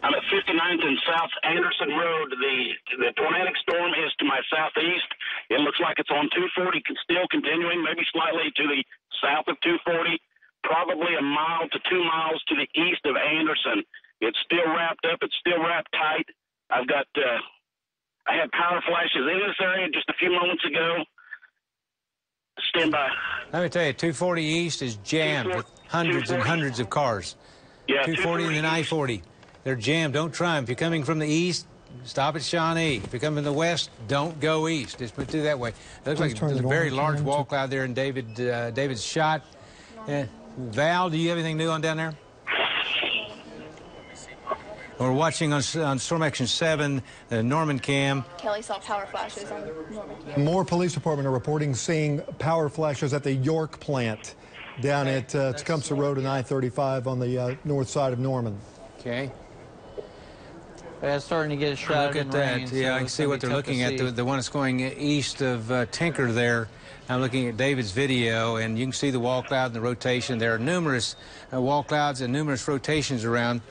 I'm at 59th and South Anderson Road. The tornadic storm is to my southeast. It looks like it's on 240, still continuing, maybe slightly to the south of 240, probably a mile to 2 miles to the east of Anderson. It's still wrapped up. It's still wrapped tight. I've got, I had power flashes in this area just a few moments ago. Stand by. Let me tell you, 240 East is jammed with hundreds and hundreds of cars. Yeah, 240 and then I-40. They're jammed. Don't try them. If you're coming from the east, stop at Shawnee. If you're coming from the west, don't go east. Just put it that way. It looks like there's a very large wall cloud there in David's shot. Val, do you have anything new on down there? We're watching on Storm Action 7, the Norman cam. Kelly saw power flashes on Norman cam. More police department are reporting seeing power flashes at the York plant down at Tecumseh Road and I-35 on the north side of Norman. Okay. It's starting to get shrouded in rain. Yeah, so I can see what they're looking at. The one that's going east of Tinker there. I'm looking at David's video, and you can see the wall cloud and the rotation. There are numerous wall clouds and numerous rotations around.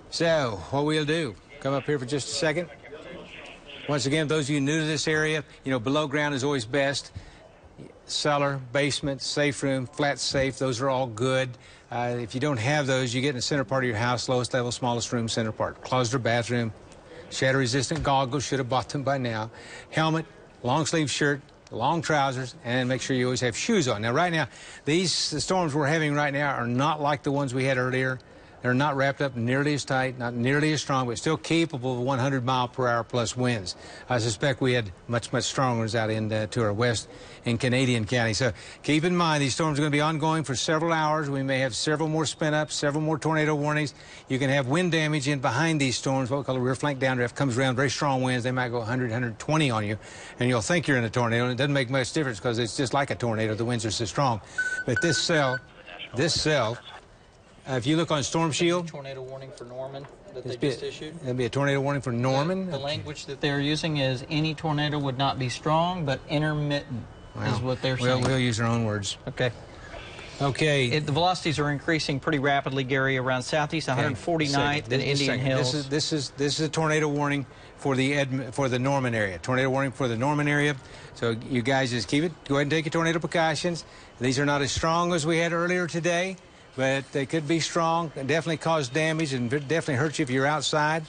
So what we'll do, come up here for just a second. Once again, those of you new to this area, you know, below ground is always best. Cellar, basement, safe room, flat safe, those are all good. If you don't have those, you get in the center part of your house, lowest level, smallest room, center part. Closet or bathroom, shatter-resistant goggles, should have bought them by now. Helmet, long-sleeve shirt, long trousers, and make sure you always have shoes on. Now, right now, the storms we're having right now are not like the ones we had earlier. They're not wrapped up nearly as tight, not nearly as strong, but still capable of 100-mile-per-hour plus winds. I suspect we had much stronger ones out to our west in Canadian County. So keep in mind, these storms are going to be ongoing for several hours. We may have several more spin-ups, several more tornado warnings. You can have wind damage in behind these storms, what we call a rear flank downdraft. Comes around, very strong winds. They might go 100, 120 on you, and you'll think you're in a tornado, and it doesn't make much difference because it's just like a tornado. The winds are so strong. But this cell, if you look on Storm Shield, tornado warning for Norman that they just issued. There'll be a tornado warning for Norman. The language that they're using is any tornado would not be strong, but intermittent is what they're saying. We'll use our own words. Okay. Okay. The velocities are increasing pretty rapidly, Gary, around southeast 149th and Indian Hills. This is a tornado warning for the Norman area. Tornado warning for the Norman area. So you guys just keep it. Go ahead and take your tornado precautions. These are not as strong as we had earlier today, but they could be strong and definitely cause damage and definitely hurt you if you're outside.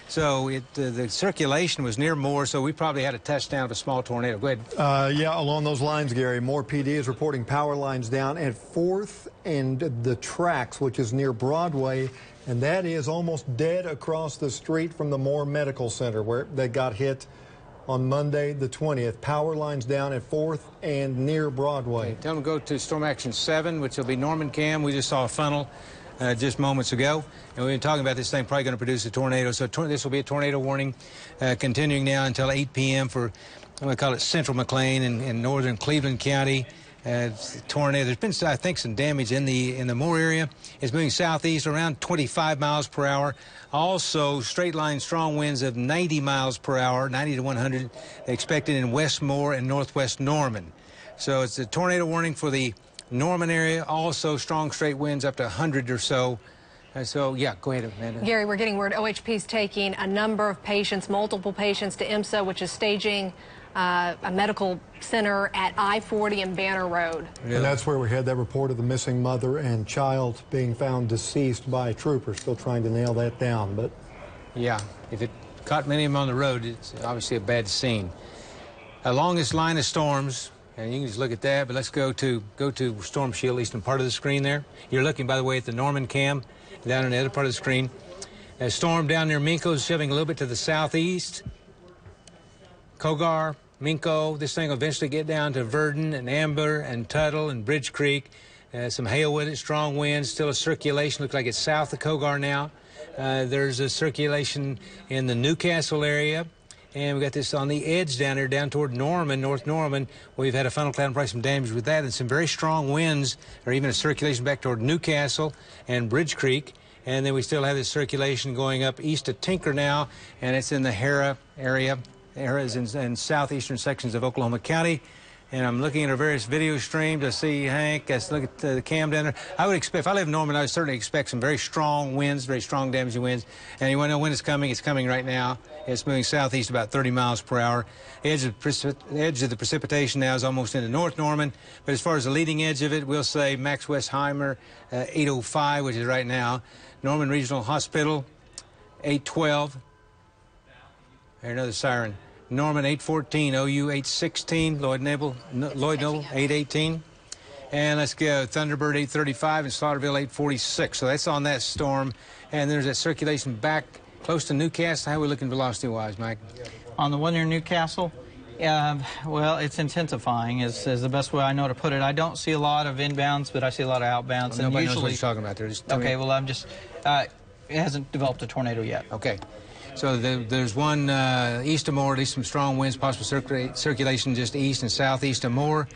So the circulation was near Moore, so we probably had a touchdown of a small tornado. Go ahead. Yeah, along those lines, Gary, Moore PD is reporting power lines down at 4th and the Tracks, which is near Broadway, and that is almost dead across the street from the Moore Medical Center where they got hit on Monday the 20th. Power lines down at 4th and near Broadway. Okay, tell them to go to Storm Action 7, which will be Norman Cam. We just saw a funnel just moments ago, and we've been talking about this thing probably going to produce a tornado. So this will be a tornado warning continuing now until 8 p.m. for, I'm going to call it Central McLean and northern Cleveland County. tornado. There's been, I think, some damage in the Moore area. It's moving southeast around 25 miles per hour. Also, straight line strong winds of 90 miles per hour, 90 to 100, expected in West Moore and northwest Norman. So it's a tornado warning for the Norman area. Also, strong straight winds up to 100 or so. So, yeah, go ahead, Amanda. Gary, we're getting word OHP is taking a number of patients, multiple patients, to IMSA, which is staging a medical center at I-40 and Banner Road. Really? And that's where we had that report of the missing mother and child being found deceased by troopers. Still trying to nail that down, but... Yeah, if it caught many of them on the road, it's obviously a bad scene. Along this line of storms, and you can just look at that, but let's go to Storm Shield, eastern part of the screen there. You're looking, by the way, at the Norman cam down on the other part of the screen. A storm down near Minco is shoving a little bit to the southeast. Cogar, Minco, this thing will eventually get down to Verdon and Amber and Tuttle and Bridge Creek. Some hail with it, strong winds, still a circulation. Looks like it's south of Cogar now. There's a circulation in the Newcastle area. And we got this on the edge down there, down toward Norman, North Norman. We've had a funnel cloud and probably some damage with that, and some very strong winds, or even a circulation back toward Newcastle and Bridge Creek. And then we still have this circulation going up east of Tinker now, and it's in the Harrah area. Harrah is in southeastern sections of Oklahoma County. And I'm looking at our various video streams. I see Hank. Let's look at the cam down there. I would expect, if I live in Norman, I would certainly expect some very strong winds, very strong damaging winds. And you want to know when it's coming? It's coming right now. It's moving southeast about 30 miles per hour. The edge of the precipitation now is almost into North Norman. But as far as the leading edge of it, we'll say Max Westheimer, 805, which is right now. Norman Regional Hospital, 812. There's another siren. Norman 814, OU 816, Lloyd Noble 818. And let's go Thunderbird 835 and Slaughterville 846. So that's on that storm. And there's that circulation back close to Newcastle. How are we looking velocity-wise, Mike? On the one near Newcastle, well, it's intensifying is the best way I know to put it. I don't see a lot of inbounds, but I see a lot of outbounds. Well, nobody knows what you're talking about there. Okay, well, I'm just, it hasn't developed a tornado yet. Okay. So there's one east of Moore, at least some strong winds, possible circulation just east and southeast of Moore.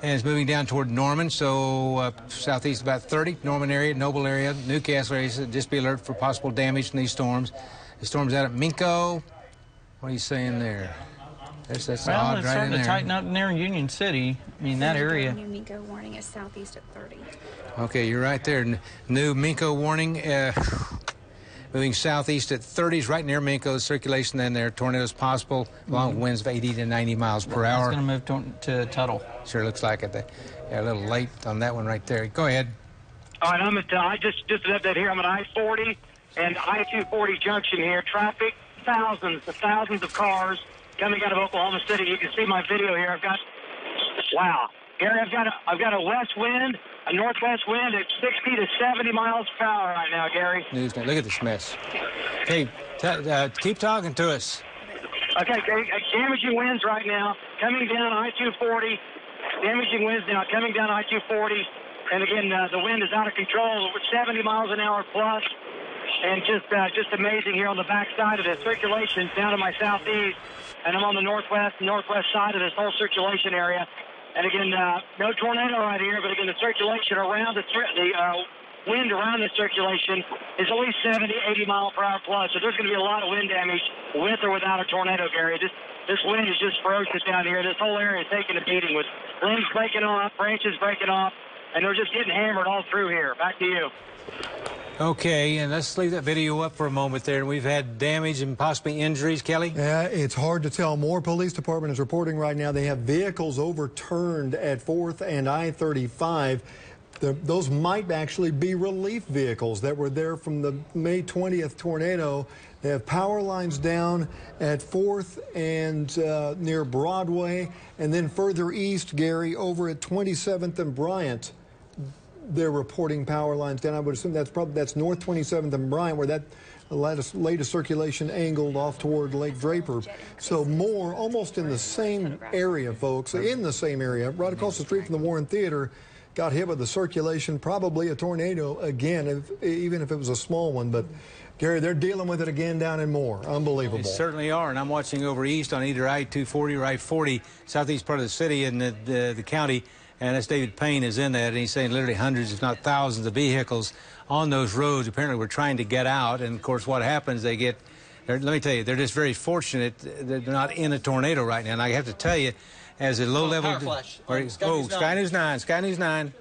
And it's moving down toward Norman, so southeast about 30, Norman area, Noble area, Newcastle area. So just be alert for possible damage from these storms. The storm's out at Minco. What are you saying there? That's well, odd it's right starting in to there. tighten up near Union City. I mean, that area. New Minco warning is southeast at 30. Okay, you're right there. New Minco warning. Moving southeast at 30s, right near Minco. Circulation then there. Tornadoes possible, along with winds of 80 to 90 miles per hour. It's going to move to Tuttle. Sure looks like it. Yeah, a little late on that one right there. Go ahead. All right, I'm at, I just an update here. I'm at I-40 and I-240 junction here. Traffic, thousands of cars coming out of Oklahoma City. You can see my video here. I've got, wow. Gary, I've got a west wind, a northwest wind at 60 to 70 miles per hour right now, Gary. Look at this mess. Hey, keep talking to us. Okay, damaging winds right now, coming down I-240. Damaging winds now coming down I-240. And again, the wind is out of control, 70 miles an hour plus. And just amazing here on the backside of the circulation down to my southeast. And I'm on the northwest side of this whole circulation area. And again, no tornado right here, but again, the circulation around the wind around the circulation is at least 70, 80 mile per hour plus. So there's going to be a lot of wind damage with or without a tornado, Gary. This wind is just ferocious down here. This whole area is taking a beating with limbs breaking off, branches breaking off, and they're just getting hammered all through here. Back to you. Okay, and let's leave that video up for a moment there. We've had damage and possibly injuries, Kelly? Yeah, it's hard to tell. Moore Police Department is reporting right now they have vehicles overturned at 4th and I-35. Those might actually be relief vehicles that were there from the May 20th tornado. They have power lines down at 4th and near Broadway, and then further east, Gary, over at 27th and Bryant. They're reporting power lines down. I would assume that's North 27th and Bryant, where that latest circulation angled off toward Lake Draper. So Moore, almost in the same area, folks, in the same area, right across the street from the Warren Theater, got hit with the circulation, probably a tornado again, even if it was a small one. But Gary, they're dealing with it again down in Moore. Unbelievable. They certainly are, and I'm watching over east on either I-240 or I-40, southeast part of the city and the county. And that's David Payne is in that, and he's saying literally hundreds, if not thousands, of vehicles on those roads apparently were trying to get out. And, of course, what happens, they get, let me tell you, they're just very fortunate that they're not in a tornado right now. And I have to tell you, as a low-level... Power flash. Sky News 9. Sky News 9.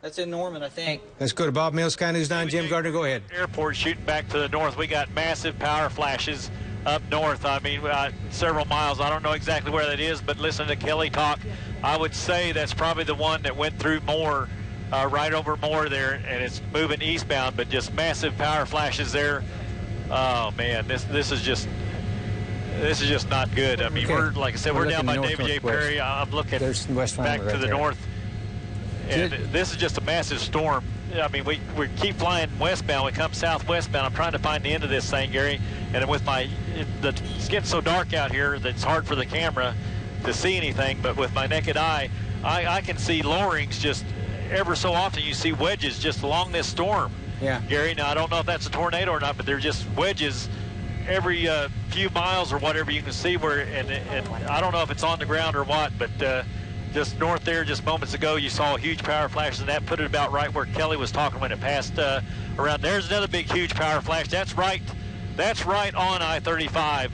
That's in Norman, I think. Let's go to Bob Mills, Sky News 9. Jim Gardner, go ahead. Airport shooting back to the north. We got massive power flashes up north. I mean, several miles. I don't know exactly where that is, but listen to Kelly talk. I would say that's probably the one that went through Moore, right over Moore there, and it's moving eastbound, but just massive power flashes there. Oh, man, this is just not good. I mean, we're, like I said, we're down by David J. Perry. I'm looking back to the north, and this is just a massive storm. I mean, we keep flying westbound. We come southwestbound. I'm trying to find the end of this thing, Gary, and with it's getting so dark out here that it's hard for the camera to see anything, but with my naked eye, I can see lowerings just ever so often. You see wedges just along this storm. Yeah. Gary, now I don't know if that's a tornado or not, but they're just wedges every few miles or whatever you can see where, and I don't know if it's on the ground or what, but just north there, just moments ago, you saw huge power flashes, and that put it about right where Kelly was talking when it passed around. There's another big, huge power flash. That's right on I-35.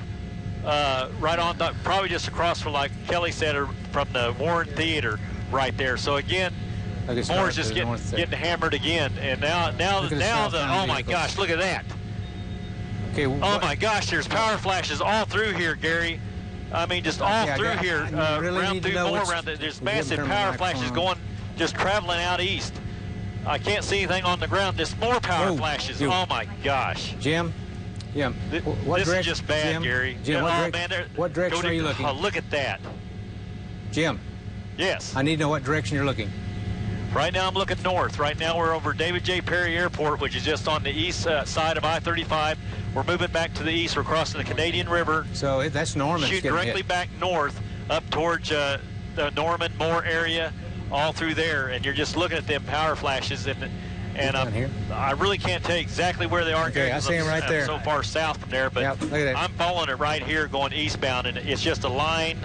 Right on, probably just across from, like Kelly said, from the Warren Theater right there. So again, Moore's just getting hammered again, and now oh my gosh, look at that! Okay, oh my gosh, there's power flashes all through here, Gary. I mean, just all through here, around through Moore, there's massive power flashes going, just traveling out east. I can't see anything on the ground. There's more power flashes. Oh my gosh, Jim. Yeah. This is just bad, Jim, Gary. Jim, what direction are you looking? Oh, look at that. Jim. Yes. I need to know what direction you're looking. Right now I'm looking north. Right now we're over David J. Perry Airport, which is just on the east side of I-35. We're moving back to the east. We're crossing the Canadian River. So that's Norman. Shoot directly back north up towards the Norman, Moore area, all through there. And you're just looking at them power flashes. And I really can't tell you exactly where they are. Okay, I see them right there. So far south from there, but I'm following it right here going eastbound, and it's just a line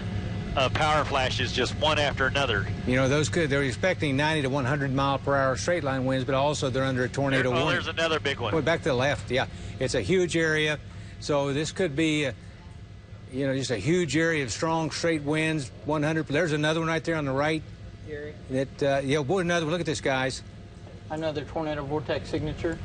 of power flashes, just one after another. You know, they're expecting 90 to 100 mile per hour straight line winds, but also they're under a tornado warning. There's another big one. Well, back to the left, yeah. It's a huge area, so this could be, just a huge area of strong straight winds, 100. There's another one right there on the right. Gary? Another one. Look at this, guys. Another tornado vortex signature.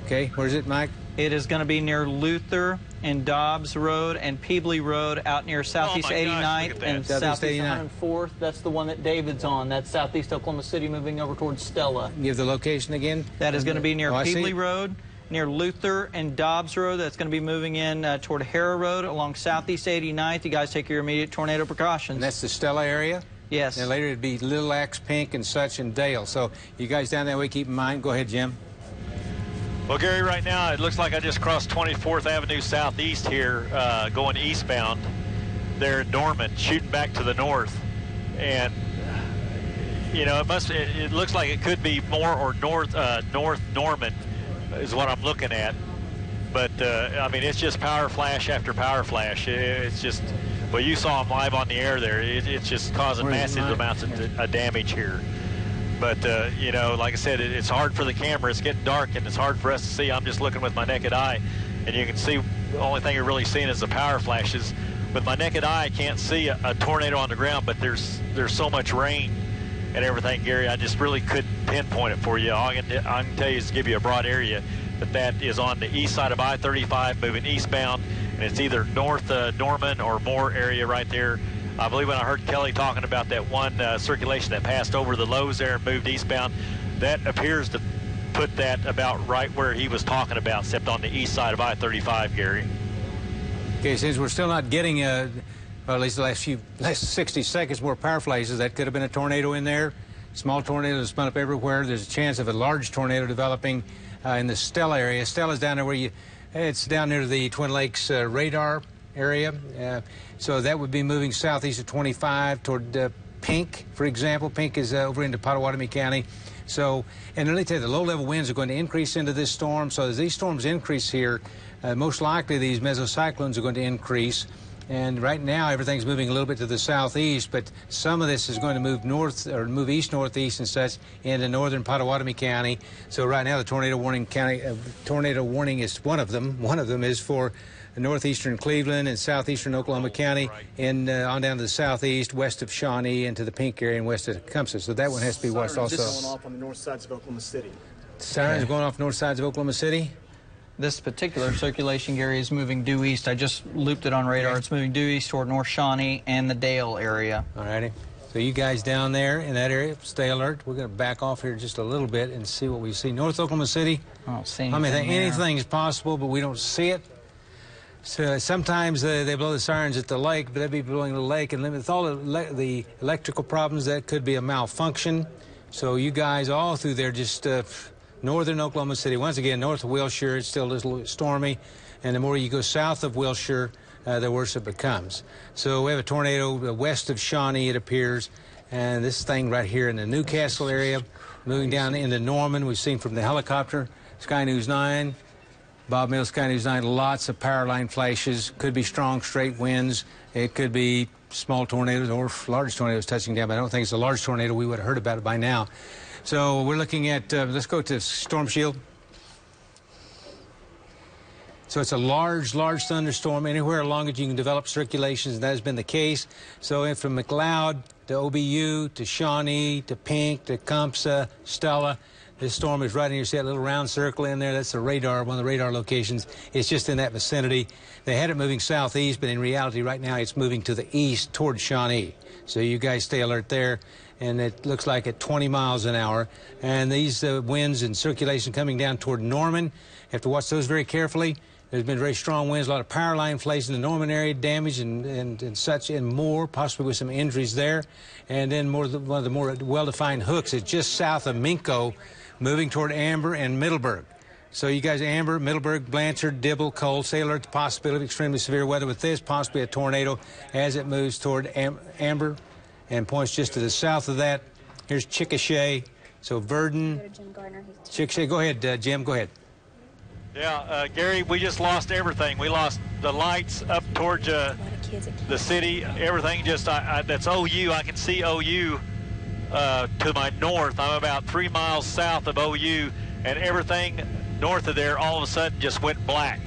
Okay, where's it, Mike? It is going to be near Luther and Dobbs Road and Peebley Road out near Southeast 89th and Southeast 104th. That's the one that David's on. That's Southeast Oklahoma City moving over towards Stella. Give the location again. That is going to be near Peebley Road, near Luther and Dobbs Road. That's going to be moving in toward Harrah Road along Southeast 89th. You guys take your immediate tornado precautions. And that's the Stella area? Yes. And later it'd be Little Axe, Pink, and such, and Dale. So you guys down that way, keep in mind. Go ahead, Jim. Well, Gary, right now it looks like I just crossed 24th Avenue Southeast here, going eastbound there in Norman, shooting back to the north. And, it looks like it could be more or north Norman is what I'm looking at. But, I mean, it's just power flash after power flash. It's just, well, you saw them live on the air there. It's just causing massive amounts of damage here. But, like I said, it's hard for the camera. It's getting dark, and it's hard for us to see. I'm just looking with my naked eye, and you can see the only thing you're really seeing is the power flashes. With my naked eye, I can't see a tornado on the ground, but there's so much rain and everything, Gary, I just really couldn't pinpoint it for you. All I can tell you is to give you a broad area that is on the east side of I-35 moving eastbound, and it's either north Norman or Moore area right there. I believe when I heard Kelly talking about that one circulation that passed over the lows there and moved eastbound, that appears to put that about right where he was talking about, except on the east side of I-35, Gary. Okay, since we're still not getting, well, at least the last 60 seconds more power flashes, that could have been a tornado in there. Small tornadoes spun up everywhere. There's a chance of a large tornado developing in the Stella area. Stella's down there where it's down near the Twin Lakes radar area. So that would be moving southeast of 25 toward Pink, for example. Pink is over into Pottawatomie County. So, and let me tell you, the low-level winds are going to increase into this storm. So as these storms increase here, most likely these mesocyclones are going to increase. And right now, everything's moving a little bit to the southeast, but some of this is going to move north or move east-northeast and such into northern Pottawatomie County. So right now, the tornado warning is one of them. One of them is for northeastern Cleveland and southeastern Oklahoma County, and on down to the southeast, west of Shawnee, into the Pink area and west of Tecumseh. So that one has to be watched also. This is going off on the north sides of Oklahoma City. Sirens going off north sides of Oklahoma City. This particular circulation, Gary, is moving due east. I just looped it on radar. It's moving due east toward North Shawnee and the Dale area. All righty. So you guys down there in that area, stay alert. We're going to back off here just a little bit and see what we see. North Oklahoma City. I don't see anything. Anything is possible, but we don't see it. So sometimes they blow the sirens at the lake, but they'd be blowing the lake, and with all the electrical problems, that could be a malfunction. So you guys all through there, just northern Oklahoma City. Once again, north of Wilshire, it's still a little stormy, and the more you go south of Wilshire, the worse it becomes. So we have a tornado west of Shawnee, it appears, and this thing right here in the Newcastle area, moving down into Norman. We've seen from the helicopter, Sky News 9, Bob Mills, Sky News 9, lots of power line flashes. Could be strong, straight winds. It could be small tornadoes or large tornadoes touching down, but I don't think it's a large tornado. We would have heard about it by now. So we're looking at, let's go to Storm Shield. So it's a large thunderstorm. Anywhere along it you can develop circulations, and that has been the case. So from McLeod to OBU to Shawnee to Pink to Tecumseh, Stella, this storm is right in here. You see that little round circle in there? That's the radar, one of the radar locations. It's just in that vicinity. They had it moving southeast, but in reality right now it's moving to the east toward Shawnee. So you guys stay alert there. And it looks like at 20 miles an hour. And these winds and circulation coming down toward Norman. You have to watch those very carefully. There's been very strong winds, a lot of power line flays in the Norman area, damage and such, and more, possibly with some injuries there. And then one of the more well-defined hooks is just south of Minco, moving toward Amber and Middleburg. So you guys, Amber, Middleburg, Blanchard, Dibble, Cole, stay alert to the possibility of extremely severe weather with this, possibly a tornado as it moves toward Amber and points just to the south of that. Here's Chickasha. So Verdon, Chickasha. Go ahead, Jim, go ahead. Yeah, Gary, we just lost everything. We lost the lights up towards the city, everything just, that's OU. I can see OU to my north. I'm about 3 miles south of OU, and everything north of there all of a sudden just went black.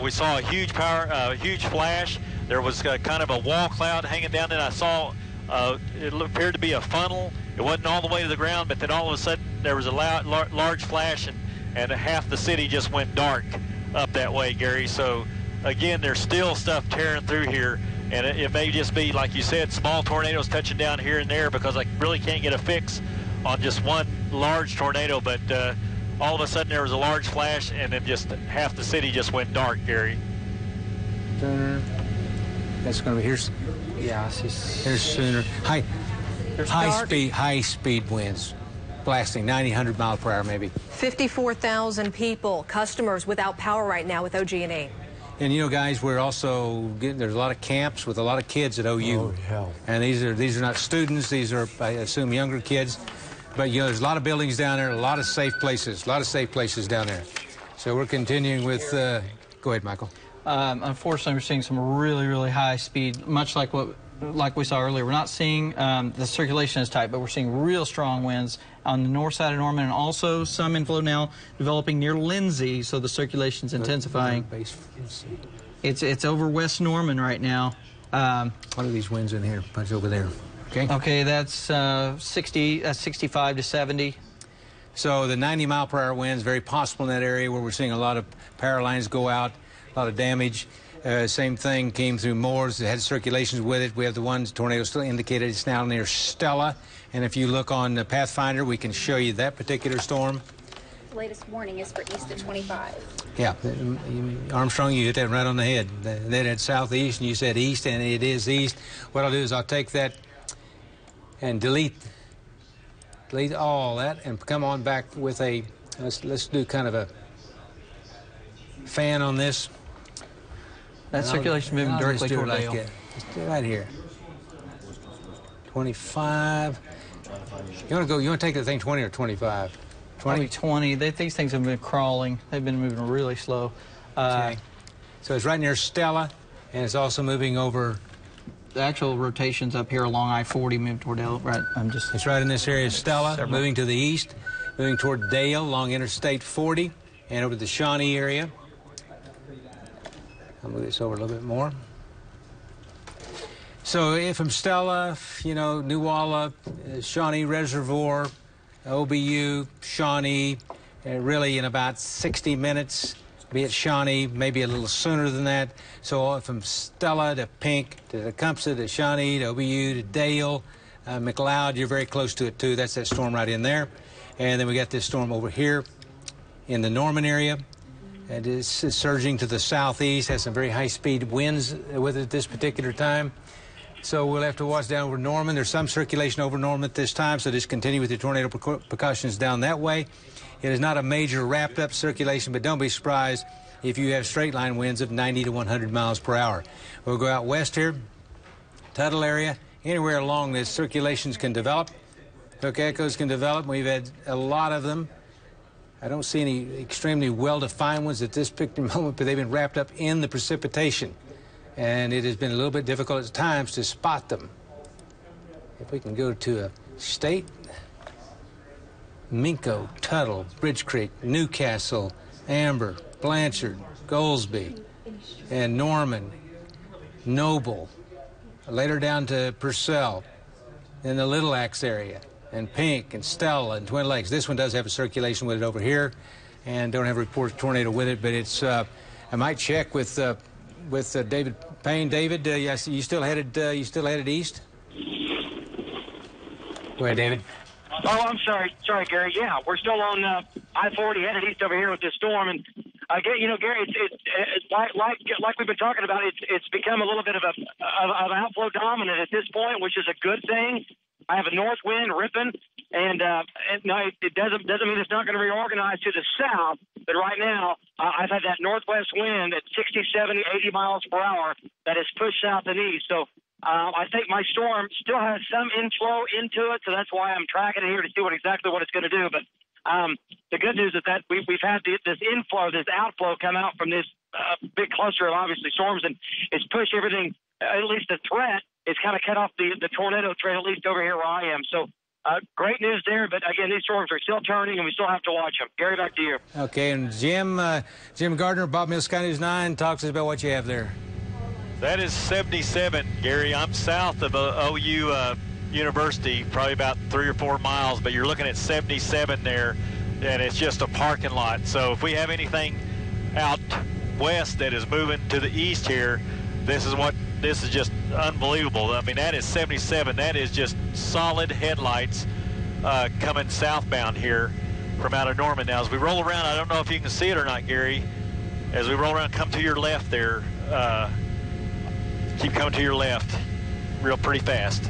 We saw a huge flash. There was kind of a wall cloud hanging down, and I saw it appeared to be a funnel. It wasn't all the way to the ground, but then all of a sudden there was a large flash, and half the city just went dark up that way, Gary. So again, there's still stuff tearing through here, and it may just be, like you said, small tornadoes touching down here and there, because I really can't get a fix on just one large tornado. But all of a sudden there was a large flash, and then just half the city just went dark, Gary. That's going to be here's. Yeah, here's sooner. High speed winds, blasting 90, 100 miles per hour maybe. 54,000 people, customers without power right now with OG&E. And you know, guys, we're also getting, there's a lot of camps with a lot of kids at OU. Oh, hell. And these are not students, these are, I assume, younger kids. But you know, there's a lot of buildings down there, a lot of safe places down there. So we're continuing with, go ahead, Michael. Unfortunately, we're seeing some really high speed, much like we saw earlier. We're not seeing the circulation is tight, but we're seeing real strong winds on the north side of Norman, and also some inflow now developing near Lindsay, so the circulation's intensifying. It's over West Norman right now. What are these winds in here? Punch over there. Okay, that's 65 to 70. So the 90-mile-per-hour winds, very possible in that area where we're seeing a lot of power lines go out, a lot of damage. Same thing came through Moores. It had circulations with it. We have the ones, tornado still indicated. It's now near Stella. And if you look on the Pathfinder, we can show you that particular storm. The latest warning is for east at 25. Yeah, Armstrong, you hit that right on the head. That had southeast, and you said east, and it is east. What I'll do is I'll take that and delete all that, and come on back with a, let's do kind of a fan on this. That circulation moving directly toward Dale. Just do it right here. 25. You want to take the thing 20 or 25? 20? 20. These things have been crawling. They've been moving really slow. Okay. So it's right near Stella. and it's also moving over. The actual rotation's up here along I-40, moving toward Dale. Right, It's right in this area of Stella, moving to the east, moving toward Dale along Interstate 40, and over to the Shawnee area. I'll move this over a little bit more. So from Stella, you know, New Walla, Shawnee Reservoir, OBU, Shawnee, really in about 60 minutes. Be at Shawnee, maybe a little sooner than that. So from Stella to Pink to Tecumseh to Shawnee to OBU to Dale, McLeod, you're very close to it too. That's that storm right in there. And then we got this storm over here in the Norman area. And it's surging to the southeast, has some very high-speed winds with it at this particular time. So we'll have to watch down over Norman. There's some circulation over Norman at this time, so just continue with your tornado precautions down that way. It is not a major wrapped-up circulation, but don't be surprised if you have straight-line winds of 90 to 100 miles per hour. We'll go out west here, Tuttle area. Anywhere along this, circulations can develop. Hook echoes can develop. We've had a lot of them. I don't see any extremely well-defined ones at this particular moment, but they've been wrapped up in the precipitation. And it has been a little bit difficult at times to spot them. If we can go to a state, Minco, Tuttle, Bridge Creek, Newcastle, Amber, Blanchard, Goldsby, and Norman, Noble, later down to Purcell, in the Little Axe area, and Pink, and Stella, and Twin Lakes. This one does have a circulation with it over here, and don't have a reported tornado with it, but it's, I might check with David Payne. David, yes, you still headed east? Go ahead, David. Oh, I'm sorry, Gary. Yeah, we're still on I-40 headed east over here with this storm, and you know, Gary, it's like we've been talking about. It's become a little bit of outflow dominant at this point, which is a good thing. I have a north wind ripping, and no, it doesn't mean it's not going to reorganize to the south. But right now, I've had that northwest wind at 60, 70, 80 miles per hour that has pushed south and east. So I think my storm still has some inflow into it, so that's why I'm tracking it here to see exactly what it's going to do. But the good news is that we've had this outflow come out from this big cluster of obviously storms, and it's pushed everything, at least the threat. It's kind of cut off the tornado trail, at least over here where I am. So great news there, but again, these storms are still turning, and we still have to watch them. Gary, back to you. Okay, and Jim Gardner, Bob Mills Sky News 9, talks to us about what you have there. That is 77, Gary. I'm south of OU University, probably about 3 or 4 miles, but you're looking at 77 there, and it's just a parking lot. So if we have anything out west that is moving to the east here, this is just unbelievable. I mean, that is 77. That is just solid headlights coming southbound here from out of Norman. Now, as we roll around, I don't know if you can see it or not, Gary. As we roll around, come to your left there. Keep coming to your left real pretty fast.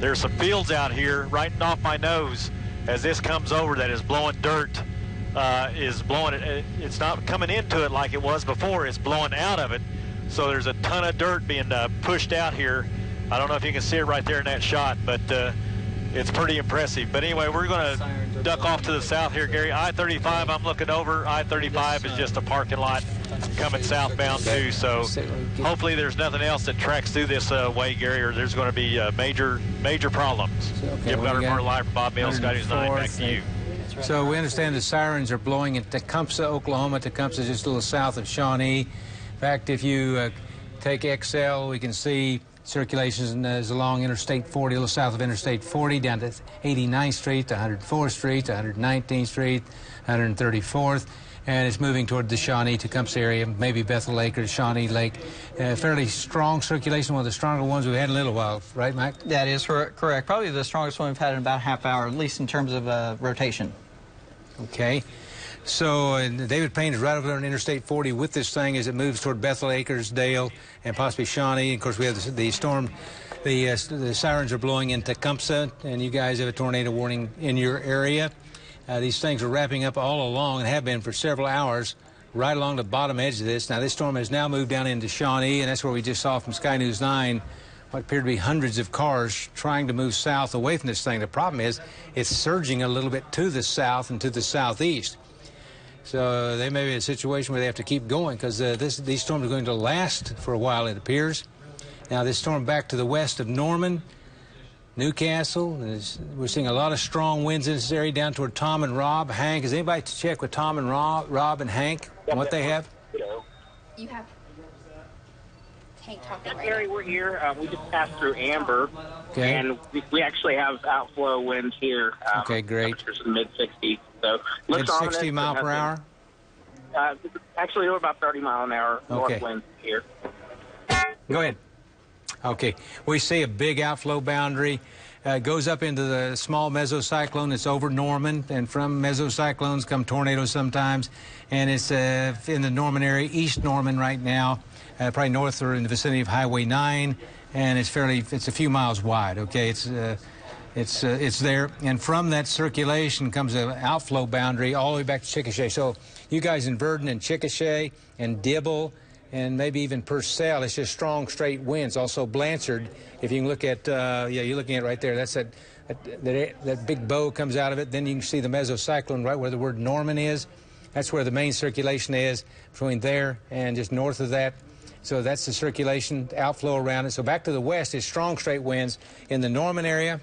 There's some fields out here right off my nose as this comes over that is blowing dirt. It's not coming into it like it was before. It's blowing out of it. So there's a ton of dirt being pushed out here. I don't know if you can see it right there in that shot, but it's pretty impressive. But anyway, we're going to duck off to the south here, Gary. I-35, I'm looking over. I-35 is just a parking lot coming southbound too. So hopefully there's nothing else that tracks through this way, Gary, or there's going to be major problems. Jim Gardner, live from Bob Mills, Sky News 9, back to you. So we understand the sirens are blowing in Tecumseh, Oklahoma. Tecumseh is just a little south of Shawnee. In fact, if you take XL, we can see circulations is along Interstate 40, a little south of Interstate 40, down to 89th Street, to 104th Street, to 119th Street, 134th, and it's moving toward the Shawnee, Tecumseh area, maybe Bethel Lake or Shawnee Lake. Fairly strong circulation, one of the stronger ones we've had in a little while, right, Mike? That is correct. Probably the strongest one we've had in about a half hour, at least in terms of rotation. Okay. So David Payne is right over there on Interstate 40 with this thing as it moves toward Bethel Acres, Dale, and possibly Shawnee. And of course, we have the storm. The sirens are blowing in Tecumseh, and you guys have a tornado warning in your area. These things are wrapping up all along and have been for several hours right along the bottom edge of this. Now, this storm has now moved down into Shawnee, and that's where we just saw from Sky News 9 what appeared to be hundreds of cars trying to move south away from this thing. The problem is it's surging a little bit to the south and to the southeast. So they may be in a situation where they have to keep going because these storms are going to last for a while, it appears. Now, this storm back to the west of Norman, Newcastle. We're seeing a lot of strong winds in this area down toward Tom and Rob. Hank, has anybody to check with Tom and Rob and Hank on what they have? You have Hank talking right Gary, now. we're here. We just passed through Amber, Okay. and we actually have outflow winds here. Okay, great. Temperatures in the mid-60s. So looks Mid 60 mile per hour? Actually, we're about 30-mile-an-hour north Okay. winds here. Go ahead. Okay. We see a big outflow boundary. Goes up into the small mesocyclone that's over Norman, and from mesocyclones come tornadoes sometimes. And it's in the Norman area, East Norman right now, probably north or in the vicinity of Highway 9, and it's a few miles wide. Okay, it's there, and from that circulation comes an outflow boundary all the way back to Chickasha. So you guys in Verdon and Chickasha and Dibble and maybe even Purcell, it's just strong, straight winds. Also Blanchard, if you can look at, you're looking at it right there. That's that big bow comes out of it. Then you can see the mesocyclone right where the word Norman is. That's where the main circulation is, between there and just north of that. So that's the circulation, outflow around it. So back to the west is strong, straight winds in the Norman area,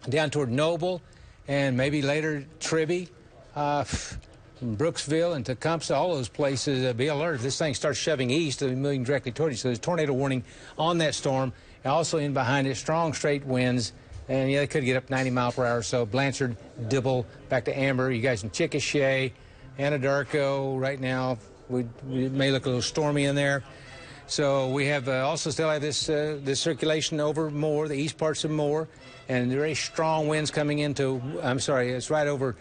down toward Noble, and maybe later Tribby, Brooksville and Tecumseh, all those places, be alert. If this thing starts shoving east, it'll be moving directly toward you. So there's tornado warning on that storm. And also in behind it, strong, straight winds. And, yeah, they could get up 90 mile per hour. So Blanchard, Dibble, back to Amber. You guys in Chickasha, Anadarko right now. We may look a little stormy in there. So we have also still have this circulation over Moore, the east parts of Moore, and very strong winds coming into, it's right over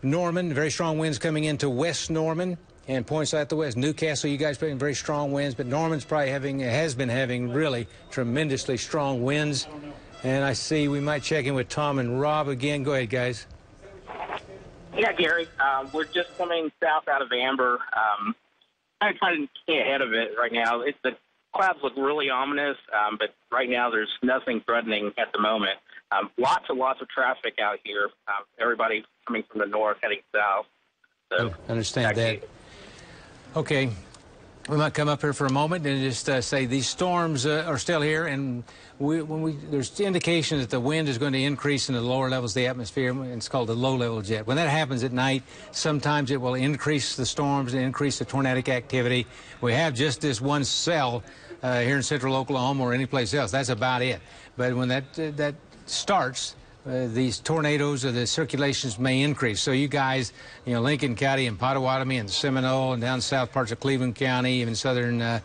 Norman, very strong winds coming into West Norman and points out the west. Newcastle, you guys putting very strong winds, but Norman's probably has been having really tremendously strong winds. And I see we might check in with Tom and Rob again. Go ahead, guys. Yeah, Gary, we're just coming south out of Amber. I'm trying to stay ahead of it right now. The clouds look really ominous, but right now there's nothing threatening at the moment. Lots and lots of traffic out here. Everybody coming from the north heading south. So I understand that. Okay. We might come up here for a moment and just say these storms are still here, and there's indication that the wind is going to increase in the lower levels of the atmosphere, and it's called the low-level jet. When that happens at night, sometimes it will increase the storms and increase the tornadic activity. We have just this one cell here in central Oklahoma or any place else. That's about it. But when that starts, these tornadoes or the circulations may increase. So you guys, Lincoln County and Pottawatomie and Seminole and down south parts of Cleveland County, even southern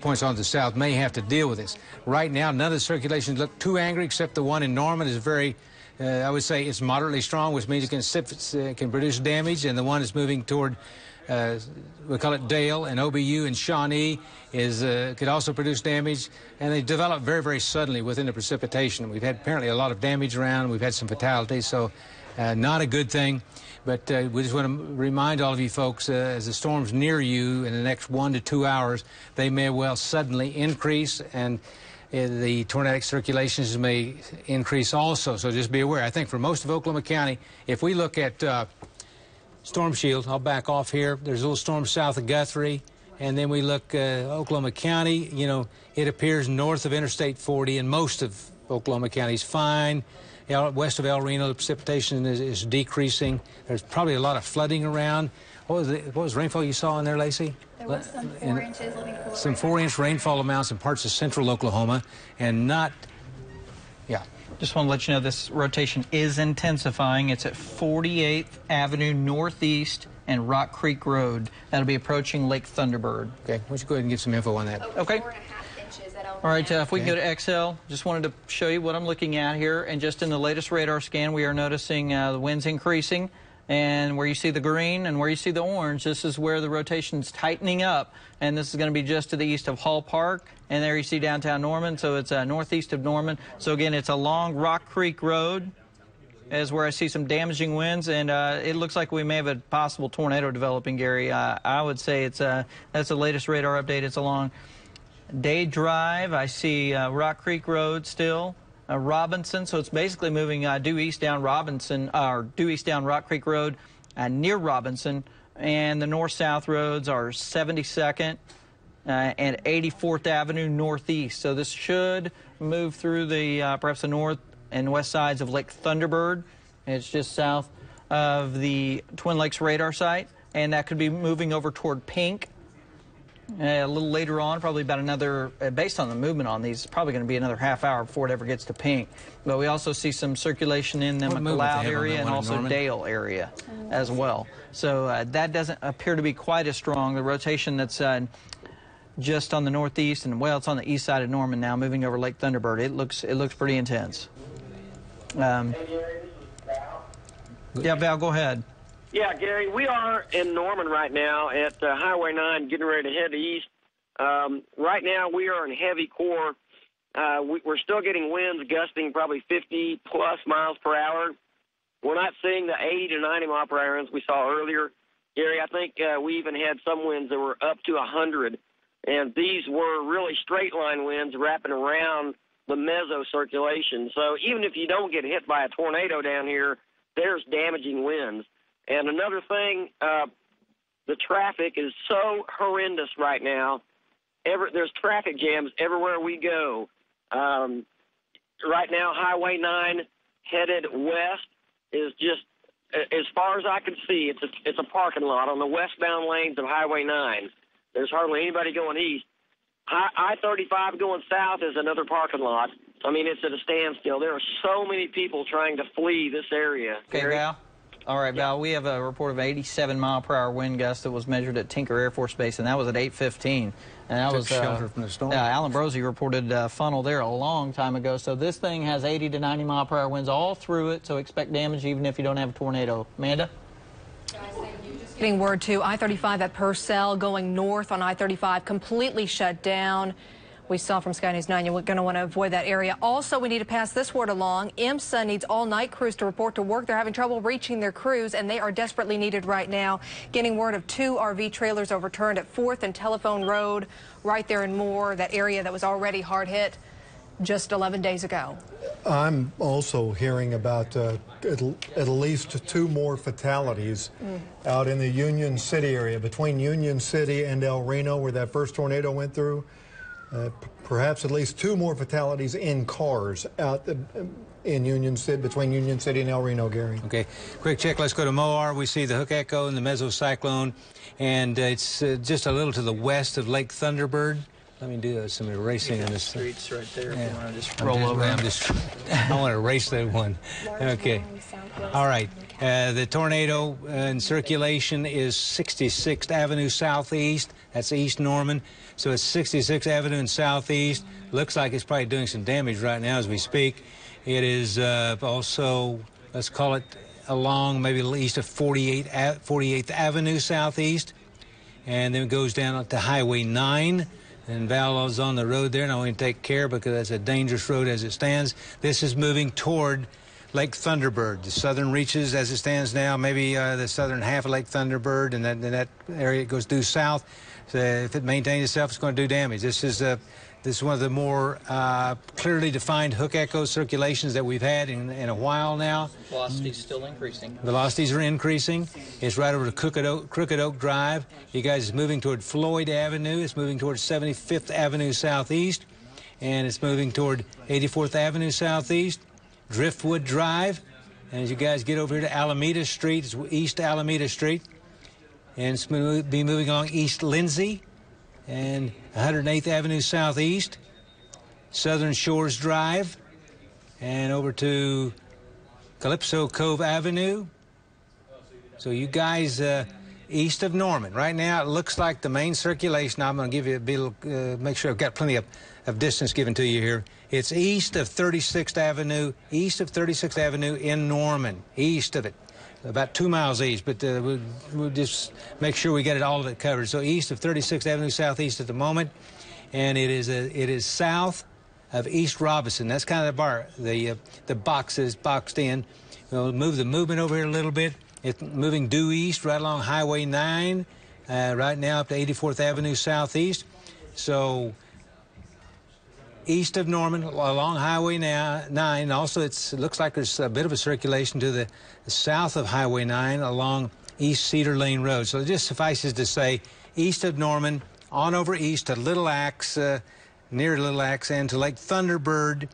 points on to the south, may have to deal with this. Right now, none of the circulations look too angry, except the one in Norman is very, I would say it's moderately strong, which means it can produce damage, and the one that's moving toward we call it Dale and OBU and Shawnee could also produce damage, and they develop very, very suddenly within the precipitation. We've had apparently a lot of damage around. We've had some fatalities, so not a good thing. But we just want to remind all of you folks, as the storm's near you in the next 1 to 2 hours, they may well suddenly increase, and the tornadic circulations may increase also. So just be aware. I think for most of Oklahoma County, if we look at Storm Shield, I'll back off here. There's a little storm south of Guthrie, and then we look Oklahoma County. It appears north of Interstate 40 in most of Oklahoma County is fine. West of El Reno, the precipitation is decreasing. There's probably a lot of flooding around. What was rainfall you saw in there, Lacey? There was some 4 inches. Some 4-inch rainfall amounts in parts of central Oklahoma, and not, yeah. Just want to let you know this rotation is intensifying. It's at 48th Avenue Northeast and Rock Creek Road. That'll be approaching Lake Thunderbird. Okay, why don't you go ahead and give some info on that? Okay. 4.5 inches at all right, if we can go to XL, just wanted to show you what I'm looking at here. And just in the latest radar scan, we are noticing the winds increasing. And where you see the green and where you see the orange, this is where the rotation's tightening up. And this is going to be just to the east of Hall Park. And there you see downtown Norman, so it's northeast of Norman. So again, it's along Rock Creek Road is where I see some damaging winds. And it looks like we may have a possible tornado developing, Gary. I would say that's the latest radar update. It's along Day Drive. I see Rock Creek Road still. Robinson, so it's basically moving due east down Robinson, or due east down Rock Creek Road, near Robinson, and the north-south roads are 72nd and 84th Avenue northeast. So this should move through the perhaps the north and west sides of Lake Thunderbird. It's just south of the Twin Lakes radar site, and that could be moving over toward Pink. A little later on, probably about another, based on the movement on these, it's probably going to be another half hour before it ever gets to Pink. But we also see some circulation in the McLeod area and also Dale area as well. So that doesn't appear to be quite as strong. The rotation that's just on the northeast, and well, it's on the east side of Norman now, moving over Lake Thunderbird. It looks pretty intense. Yeah, Val, go ahead. Yeah, Gary, we are in Norman right now at Highway 9, getting ready to head east. Right now, we are in heavy core. We're still getting winds gusting probably 50-plus miles per hour. We're not seeing the 80 to 90 mile per hour winds we saw earlier. Gary, I think we even had some winds that were up to 100, and these were really straight-line winds wrapping around the meso circulation. So even if you don't get hit by a tornado down here, there's damaging winds. And another thing, the traffic is so horrendous right now. There's traffic jams everywhere we go. Right now, Highway 9 headed west is just, as far as I can see, it's a parking lot on the westbound lanes of Highway 9. There's hardly anybody going east. I-35 going south is another parking lot. I mean, it's at a standstill. There are so many people trying to flee this area. Okay, Val. All right, Val, we have a report of 87 mile per hour wind gust that was measured at Tinker Air Force Base, and that was at 8:15. And that was shelter from the storm. Alan Brosey reported funnel there a long time ago. So this thing has 80 to 90 mile per hour winds all through it, so expect damage even if you don't have a tornado. Amanda? Getting word to I-35 at Purcell going north on I-35 completely shut down. We saw from Sky News 9 you're going to want to avoid that area. Also, we need to pass this word along. IMSA needs all-night crews to report to work. They're having trouble reaching their crews, and they are desperately needed right now. Getting word of 2 RV trailers overturned at 4th and Telephone Road, right there in Moore, that area that was already hard hit just 11 days ago. I'm also hearing about at least 2 more fatalities out in the Union City area, between Union City and El Reno, where that first tornado went through. Perhaps at least 2 more fatalities in cars out in Union City, between Union City and El Reno, Gary. Okay, quick check. Let's go to Moar. We see the Hook Echo and the mesocyclone, and it's just a little to the west of Lake Thunderbird. Let me do some erasing on this. Streets right there. Yeah. If you want to just roll over. I want to erase that one. Okay. All right. The tornado in circulation is 66th Avenue Southeast. That's East Norman. So it's 66th Avenue and Southeast. Looks like it's probably doing some damage right now as we speak. It is also, let's call it along maybe east of 48th Avenue Southeast. And then it goes down to Highway 9. And Val is on the road there, and I want to take care because that's a dangerous road as it stands. This is moving toward Lake Thunderbird. The southern reaches, as it stands now, maybe the southern half of Lake Thunderbird, and that area goes due south. So if it maintains itself, it's going to do damage. This is one of the more clearly defined Hook Echo circulations that we've had in a while now. Velocity's still increasing. Velocities are increasing. It's right over to Crooked Oak Drive. You guys, it's moving toward Floyd Avenue. It's moving toward 75th Avenue Southeast. And it's moving toward 84th Avenue Southeast, Driftwood Drive. And as you guys get over here to Alameda Street, it's East Alameda Street. And it's going to be moving along East Lindsay and 108th Avenue Southeast, Southern Shores Drive, and over to Calypso Cove Avenue. So you guys east of Norman. Right now it looks like the main circulation, I'm going to give you make sure I've got plenty of distance given to you here. It's east of 36th Avenue, in Norman, east of it. About 2 miles east, but we'll just make sure we get all of it covered. So east of 36th Avenue Southeast at the moment, and it is south of East Robinson. That's kind of the box is boxed in. We'll move the movement over here a little bit. It's moving due east right along Highway 9, right now up to 84th Avenue Southeast. So east of Norman along Highway 9. Also, it looks like there's a bit of a circulation to the south of Highway 9 along East Cedar Lane Road. So it just suffices to say east of Norman, on over east to Little Axe, near Little Axe, and to Lake Thunderbird.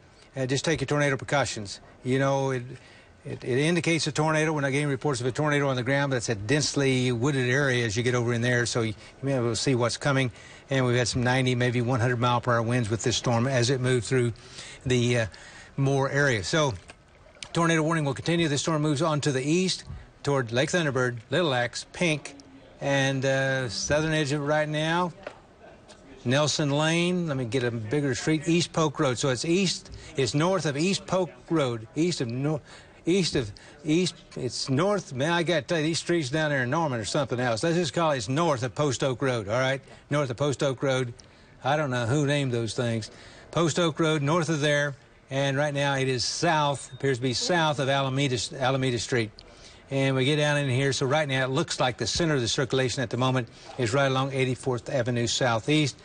Just take your tornado precautions. You know, it indicates a tornado. We're not getting reports of a tornado on the ground, but it's a densely wooded area as you get over in there, so you may be able to see what's coming. And we've had some 90, maybe 100-mile-per-hour winds with this storm as it moved through the Moore area. So tornado warning will continue. This storm moves on to the east toward Lake Thunderbird, Little Axe, Pink, and southern edge of it right now, Nelson Lane. Let me get a bigger street. East Polk Road. So it's north of East Polk Road. It's north. Man, I got to tell you, these streets down there in Norman are something else. Let's just call it, it's north of Post Oak Road, all right? North of Post Oak Road. I don't know who named those things. Post Oak Road, north of there, and right now it is south, appears to be south of Alameda Street. And we get down in here, so right now it looks like the center of the circulation at the moment is right along 84th Avenue Southeast.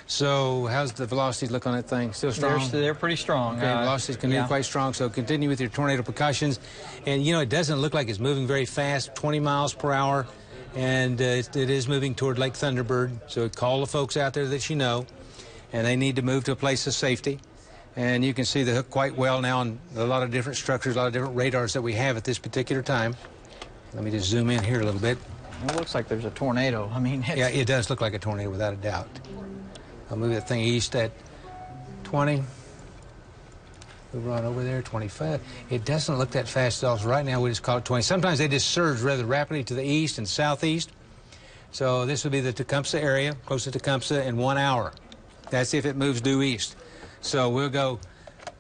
So how's the velocities look on that thing? Still strong? They're pretty strong. Okay, velocities continue quite strong, so continue with your tornado precautions. And, you know, it doesn't look like it's moving very fast, 20 miles per hour, and it is moving toward Lake Thunderbird. So call the folks out there that you know, and they need to move to a place of safety. And you can see the hook quite well now on a lot of different structures, a lot of different radars that we have at this particular time. Let me just zoom in here a little bit. It looks like there's a tornado. I mean, yeah, it does look like a tornado without a doubt. I'll move that thing east at 20. Move on over there, 25. It doesn't look that fast at all. So right now we just call it 20. Sometimes they just surge rather rapidly to the east and southeast. So this would be the Tecumseh area, close to Tecumseh, in 1 hour. That's if it moves due east. So we'll go,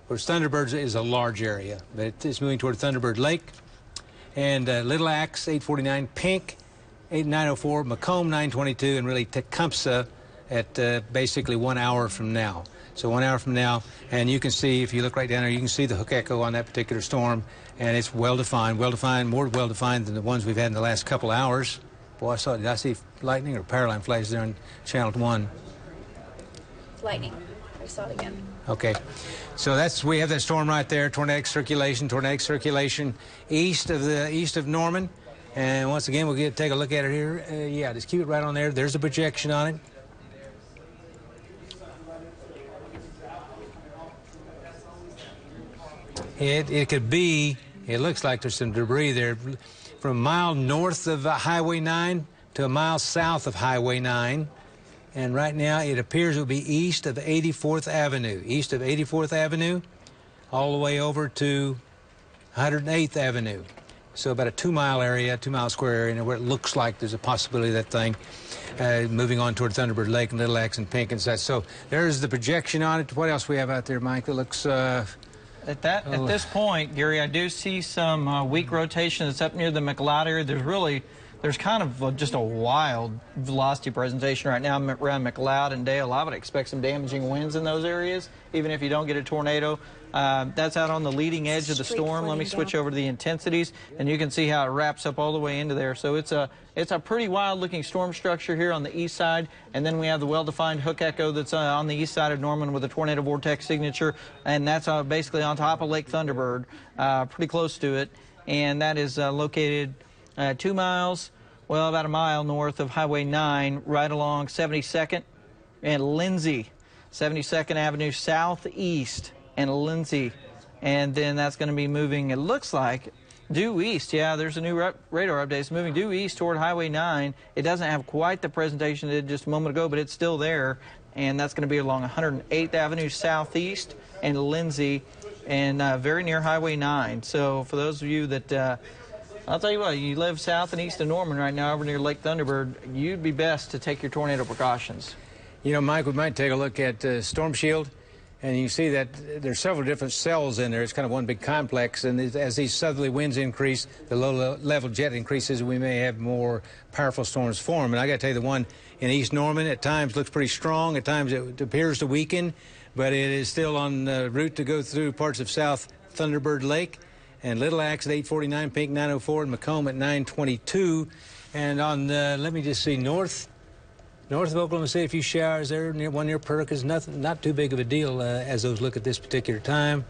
where Thunderbird is a large area, but it's moving toward Thunderbird Lake. And Little Axe, 849, Pink, 904, Macomb, 922, and really Tecumseh at basically 1 hour from now. So 1 hour from now, and you can see, if you look right down there, you can see the hook echo on that particular storm, and it's well-defined, more well-defined than the ones we've had in the last couple hours. Boy, did I see lightning or power line flashes there on Channel 1? Lightning. I saw it again. Okay, so we have that storm right there, tornadic circulation east of Norman. And once again, we'll take a look at it here. Yeah, just keep it right on there. There's a projection on it. It could be, it looks like there's some debris there from a mile north of Highway 9 to a mile south of Highway 9. And right now it appears it will be east of 84th Avenue. East of 84th Avenue, all the way over to 108th Avenue. So about a 2-mile area, 2-mile square area, where it looks like there's a possibility of that thing moving on toward Thunderbird Lake and Little Axe and Pink and such. So there's the projection on it. What else we have out there, Mike? It looks... At this point, Gary, I do see some weak rotation that's up near the McLeod area. There's kind of just a wild velocity presentation right now around McLeod and Dale. I would expect some damaging winds in those areas, even if you don't get a tornado. That's out on the leading edge of the storm. Let me switch over to the intensities, and you can see how it wraps up all the way into there. So it's a pretty wild-looking storm structure here on the east side, and then we have the well-defined hook echo that's on the east side of Norman with a tornado vortex signature, and that's basically on top of Lake Thunderbird, pretty close to it, and that is located 2 miles. Well, about a mile north of Highway 9, right along 72nd and Lindsay, 72nd Avenue Southeast and Lindsay. And then that's going to be moving, it looks like, due east. Yeah, there's a new radar update. It's moving due east toward Highway 9. It doesn't have quite the presentation it did just a moment ago, but it's still there. And that's going to be along 108th Avenue Southeast and Lindsay, and very near Highway 9. So for those of you that... I'll tell you what, you live south and east of Norman right now over near Lake Thunderbird, you'd be best to take your tornado precautions. You know, Mike, we might take a look at Storm Shield, and you see that there's several different cells in there. It's kind of one big complex, and as these southerly winds increase, the low-level jet increases, we may have more powerful storms form. And I got to tell you, the one in East Norman at times looks pretty strong. At times it appears to weaken, but it is still on route to go through parts of South Thunderbird Lake. And Little Axe at 849, Pink 904, and Macomb at 922. And on, let me just see, north of Oklahoma City, a few showers there. One near Perk is not too big of a deal as those look at this particular time.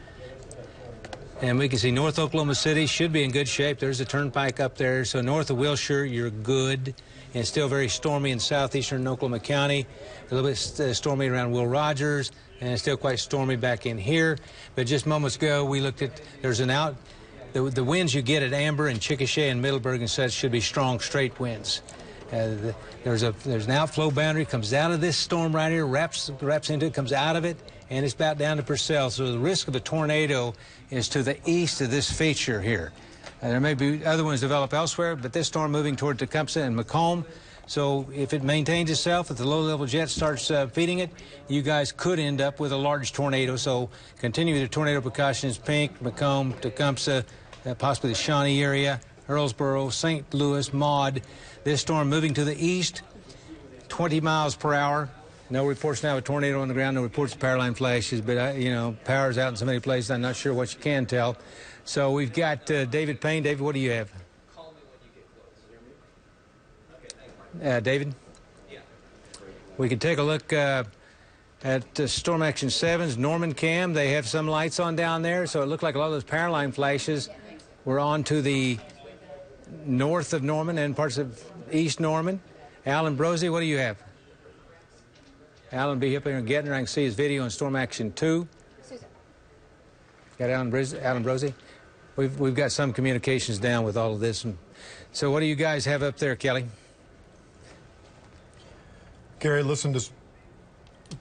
And we can see North Oklahoma City should be in good shape. There's a turnpike up there. So north of Wilshire, you're good. And it's still very stormy in southeastern Oklahoma County. A little bit stormy around Will Rogers, and it's still quite stormy back in here. But just moments ago, we looked at, there's an out, the winds you get at Amber and Chickasha and Middleburg and such should be strong, straight winds. There's an outflow boundary, comes out of this storm right here, wraps into it, comes out of it, and it's about down to Purcell. So the risk of a tornado is to the east of this feature here. There may be other ones develop elsewhere, but this storm moving toward Tecumseh and Macomb. So if it maintains itself, if the low-level jet starts feeding it, you guys could end up with a large tornado. So continue the tornado precautions: Pink, Macomb, Tecumseh, possibly the Shawnee area, Earlsboro, St. Louis, Maud. This storm moving to the east, 20 miles per hour. No reports now of a tornado on the ground, no reports of power line flashes, but, you know, power's out in so many places, I'm not sure what you can tell. So we've got David Payne. David, what do you have? Call me when you get close. Okay, David? Yeah. We can take a look at Storm Action 7's Norman Cam. They have some lights on down there, so it looked like a lot of those power line flashes were on to the north of Norman and parts of East Norman. Alan Brosey, what do you have? Alan, be up there and getting her. I can see his video on Storm Action 2. Got Alan Brosey? We've got some communications down with all of this. And so what do you guys have up there, Kelly? Gary, listen to...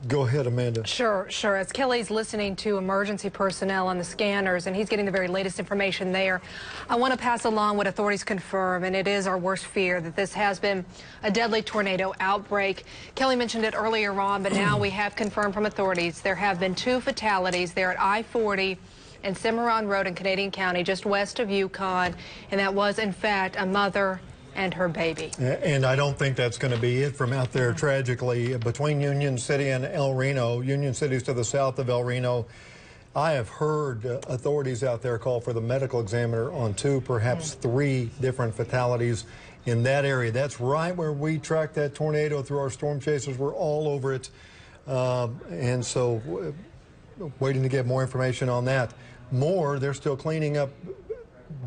Go ahead, Amanda. Sure. As Kelly's listening to emergency personnel on the scanners, and he's getting the very latest information there, I want to pass along what authorities confirm, and it is our worst fear that this has been a deadly tornado outbreak. Kelly mentioned it earlier on, but now we have confirmed from authorities there have been 2 fatalities there at I-40 and Cimarron Road in Canadian County, just west of Yukon, and that was, in fact, a mother and her baby. And I don't think that's going to be it from out there, tragically. Between Union City and El Reno, Union City's to the south of El Reno, I have heard authorities out there call for the medical examiner on 2, perhaps 3 different fatalities in that area. That's right where we tracked that tornado through our storm chasers. We're all over it. And so waiting to get more information on that. They're still cleaning up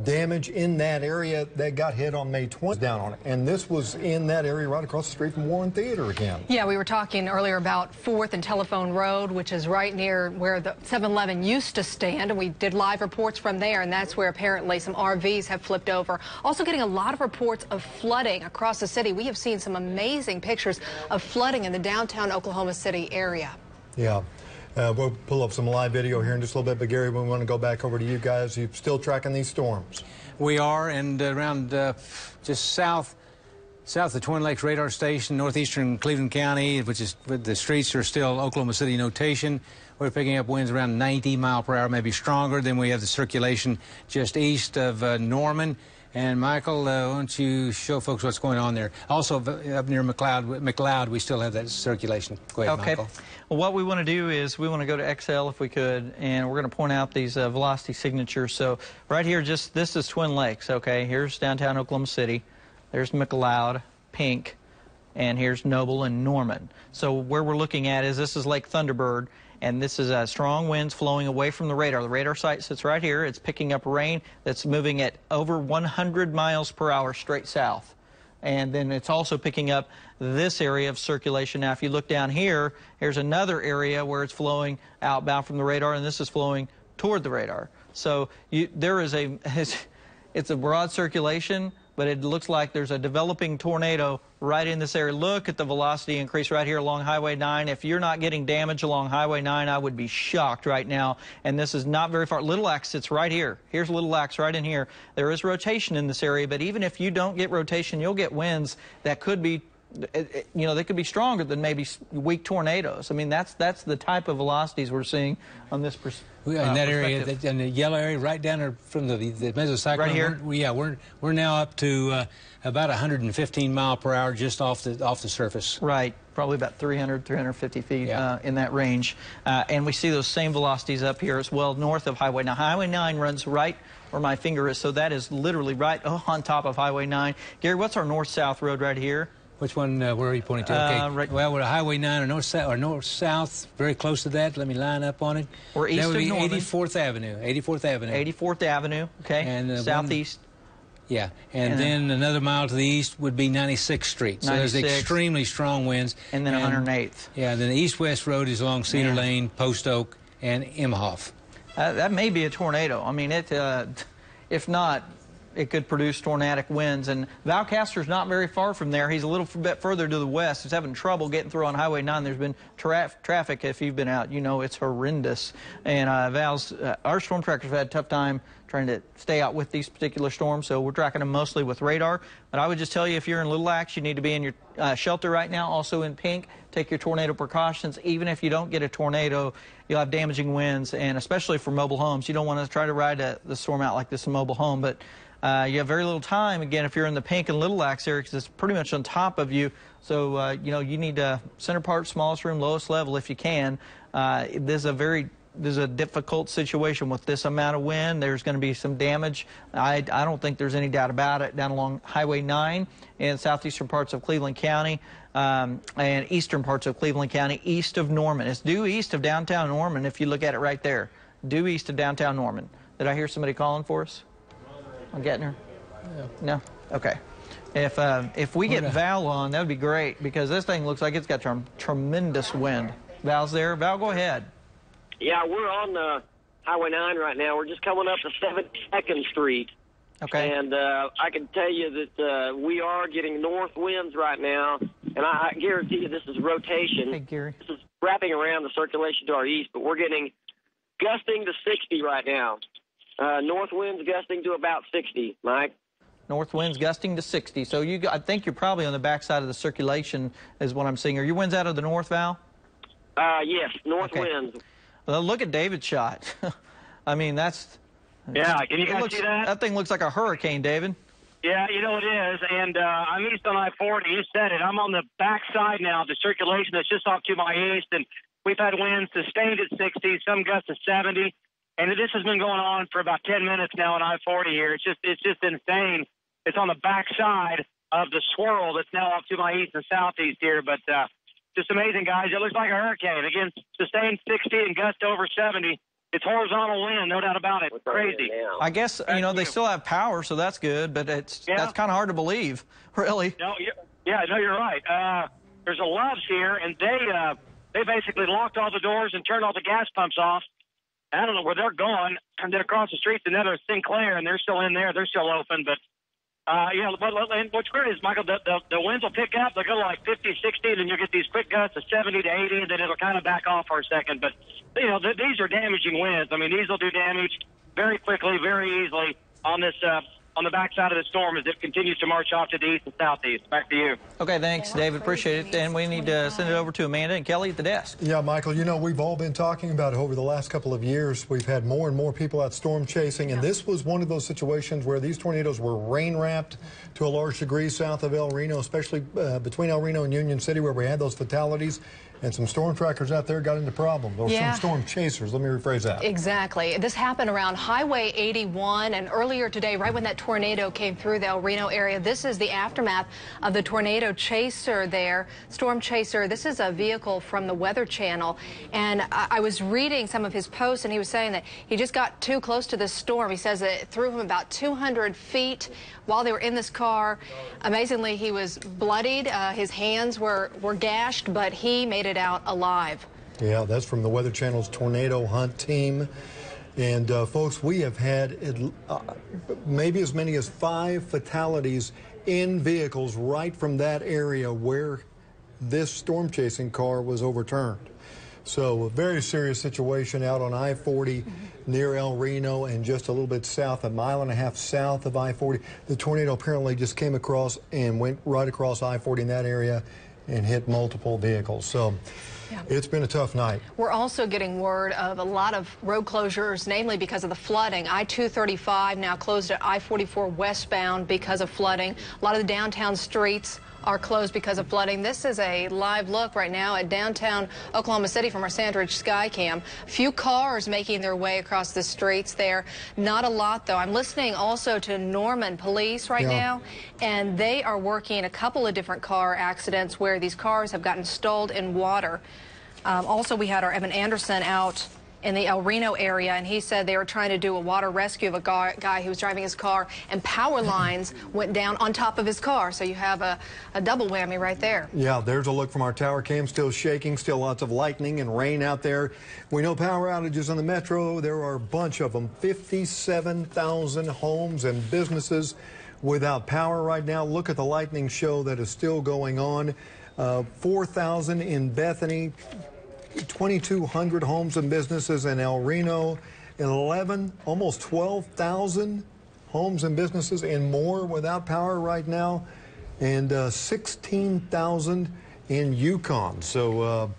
damage in that area that got hit on May 20th down on it. And this was in that area right across the street from Warren Theater again. Yeah, we were talking earlier about 4th and Telephone Road, which is right near where the 7-Eleven used to stand. And we did live reports from there, and that's where apparently some RVs have flipped over. Also getting a lot of reports of flooding across the city. We have seen some amazing pictures of flooding in the downtown Oklahoma City area. Yeah. We'll pull up some live video here in just a little bit, but Gary, we want to go back over to you guys. You're still tracking these storms. We are, and around just south of the Twin Lakes radar station, northeastern Cleveland County, which is the streets are still Oklahoma City notation. We're picking up winds around 90 mile per hour, maybe stronger. Then we have the circulation just east of Norman. And Michael, why don't you show folks what's going on there? Also, up near McLeod, we still have that circulation. Go ahead, okay. Michael. Well, what we want to do is we want to go to XL if we could, and we're going to point out these velocity signatures. So right here, this is Twin Lakes, okay? Here's downtown Oklahoma City. There's McLeod, Pink, and here's Noble and Norman. So where we're looking at is this is Lake Thunderbird, and this is strong winds flowing away from the radar. The radar site sits right here. It's picking up rain that's moving at over 100 miles per hour straight south. And then it's also picking up this area of circulation. Now, if you look down here, here's another area where it's flowing outbound from the radar, and this is flowing toward the radar. So there is it's a broad circulation, but it looks like there's a developing tornado right in this area. Look at the velocity increase right here along Highway 9. If you're not getting damage along Highway 9, I would be shocked right now. And this is not very far. Little Axe sits right here. Here's Little Axe right in here. There is rotation in this area, but even if you don't get rotation, you'll get winds that could be, you know, they could be stronger than maybe weak tornadoes. I mean, that's the type of velocities we're seeing on this perspective. In that area, in the yellow area, right down there from the mesocyclone. Right here. We're now up to about 115 mile per hour just off the surface. Right, probably about 350 feet in that range, and we see those same velocities up here as well north of Highway 9. Highway 9 runs right where my finger is, so that is literally right on top of Highway 9. Gary, what's our north-south road right here? Which one, where are you pointing to? Okay. Right. Well, we're at Highway 9 or north-south, very close to that. Let me line up on it. We're east that would of be Norman. 84th Avenue. 84th Avenue. 84th Avenue, okay. And southeast. Yeah, and then another mile to the east would be 96th Street. So there's extremely strong winds. And then 108th. Yeah, then the east-west road is along Cedar Lane, Post Oak, and Imhoff. That may be a tornado. I mean, if not, it could produce tornadic winds. And Valcaster's not very far from there. He's a little bit further to the west. He's having trouble getting through on Highway 9. There's been traffic. If you've been out, you know it's horrendous. And our storm trackers have had a tough time trying to stay out with these particular storms, so we're tracking them mostly with radar. But I would just tell you, if you're in Little Axe, you need to be in your shelter right now. Also in Pink, take your tornado precautions. Even if you don't get a tornado, you'll have damaging winds, and especially for mobile homes. You don't want to try to ride the storm out like this in a mobile home, but you have very little time, again, if you're in the Pink and Little Axe area, because it's pretty much on top of you. So, you know, you need center part, smallest room, lowest level if you can. There's a difficult situation with this amount of wind. There's going to be some damage. I don't think there's any doubt about it down along Highway 9 in southeastern parts of Cleveland County and eastern parts of Cleveland County, east of Norman. It's due east of downtown Norman if you look at it right there. Due east of downtown Norman. Did I hear somebody calling for us? I'm getting her? No? Okay. If we get Val on, that would be great, because this thing looks like it's got tremendous wind. Val's there. Val, go ahead. Yeah, we're on Highway 9 right now. We're just coming up to 72nd Street. Okay. And I can tell you that we are getting north winds right now, and I guarantee you this is rotation. Hey, Gary. This is wrapping around the circulation to our east, but we're getting gusting to 60 right now. North winds gusting to about 60, Mike. North winds gusting to 60. So I think you're probably on the backside of the circulation is what I'm seeing. Are your winds out of the north, Val? Yes, north winds. Well, look at David's shot. I mean, that's... Yeah, can you guys see that? That thing looks like a hurricane, David. Yeah, you know it is. And I'm east on I-40. You said it. I'm on the backside now of the circulation that's just off to my east. And we've had winds sustained at 60, some gusts to 70. And this has been going on for about 10 minutes now on I-40 here. It's just insane. It's on the backside of the swirl that's now off to my east and southeast here. But just amazing, guys. It looks like a hurricane. Again, sustained 60 and gust over 70. It's horizontal wind, no doubt about it. Crazy. I guess, you know, they still have power, so that's good, but that's kind of hard to believe, really. No, you're right. There's a Love's here, and they basically locked all the doors and turned all the gas pumps off. I don't know where they're going. And then across the street's another Sinclair, and they're still in there. They're still open, but what's great is, Michael, the winds will pick up. They'll go like 50, 60, and then you'll get these quick gusts of 70 to 80, and then it'll kind of back off for a second. But, you know, these are damaging winds. I mean, these will do damage very quickly, very easily on this on the backside of the storm as it continues to march off to the east and southeast. Back to you. Okay, thanks, David. Appreciate it. And we need to send it over to Amanda and Kelly at the desk. Yeah, Michael, you know, we've all been talking about it over the last couple of years. We've had more and more people out storm chasing, and this was one of those situations where these tornadoes were rain-wrapped to a large degree south of El Reno, especially between El Reno and Union City, where we had those fatalities. And some storm trackers out there got into problems, or some storm chasers. Let me rephrase that. Exactly. This happened around Highway 81, and earlier today, right when that tornado came through the El Reno area, this is the aftermath of the tornado chaser there. Storm chaser, this is a vehicle from the Weather Channel, and I was reading some of his posts, and he was saying that he just got too close to this storm. He says that it threw him about 200 feet while they were in this car. Amazingly, he was bloodied. His hands were gashed, but he made it out alive. Yeah, that's from the Weather Channel's Tornado Hunt team. And folks, we have had maybe as many as 5 fatalities in vehicles right from that area where this storm chasing car was overturned. So a very serious situation out on I-40 near El Reno and just a little bit south, a mile and a half south of I-40. The tornado apparently just came across and went right across I-40 in that area and hit multiple vehicles. So it's been a tough night. We're also getting word of a lot of road closures, namely because of the flooding. I-235 now closed at I-44 westbound because of flooding. A lot of the downtown streets are closed because of flooding. This is a live look right now at downtown Oklahoma City from our Sandridge Skycam. A few cars making their way across the streets there. Not a lot, though. I'm listening also to Norman Police right now, and they are working a couple of different car accidents where these cars have gotten stalled in water. Also, we had our Evan Anderson out in the El Reno area, and he said they were trying to do a water rescue of a guy who was driving his car, and power lines went down on top of his car. So you have a double whammy right there. Yeah, there's a look from our tower cam. Still shaking, still lots of lightning and rain out there. We know power outages on the metro. There are a bunch of them. 57,000 homes and businesses without power right now. Look at the lightning show that is still going on. 4,000 in Bethany. 2,200 homes and businesses in El Reno, 11, almost 12,000 homes and businesses and more without power right now, and 16,000 in Yukon. So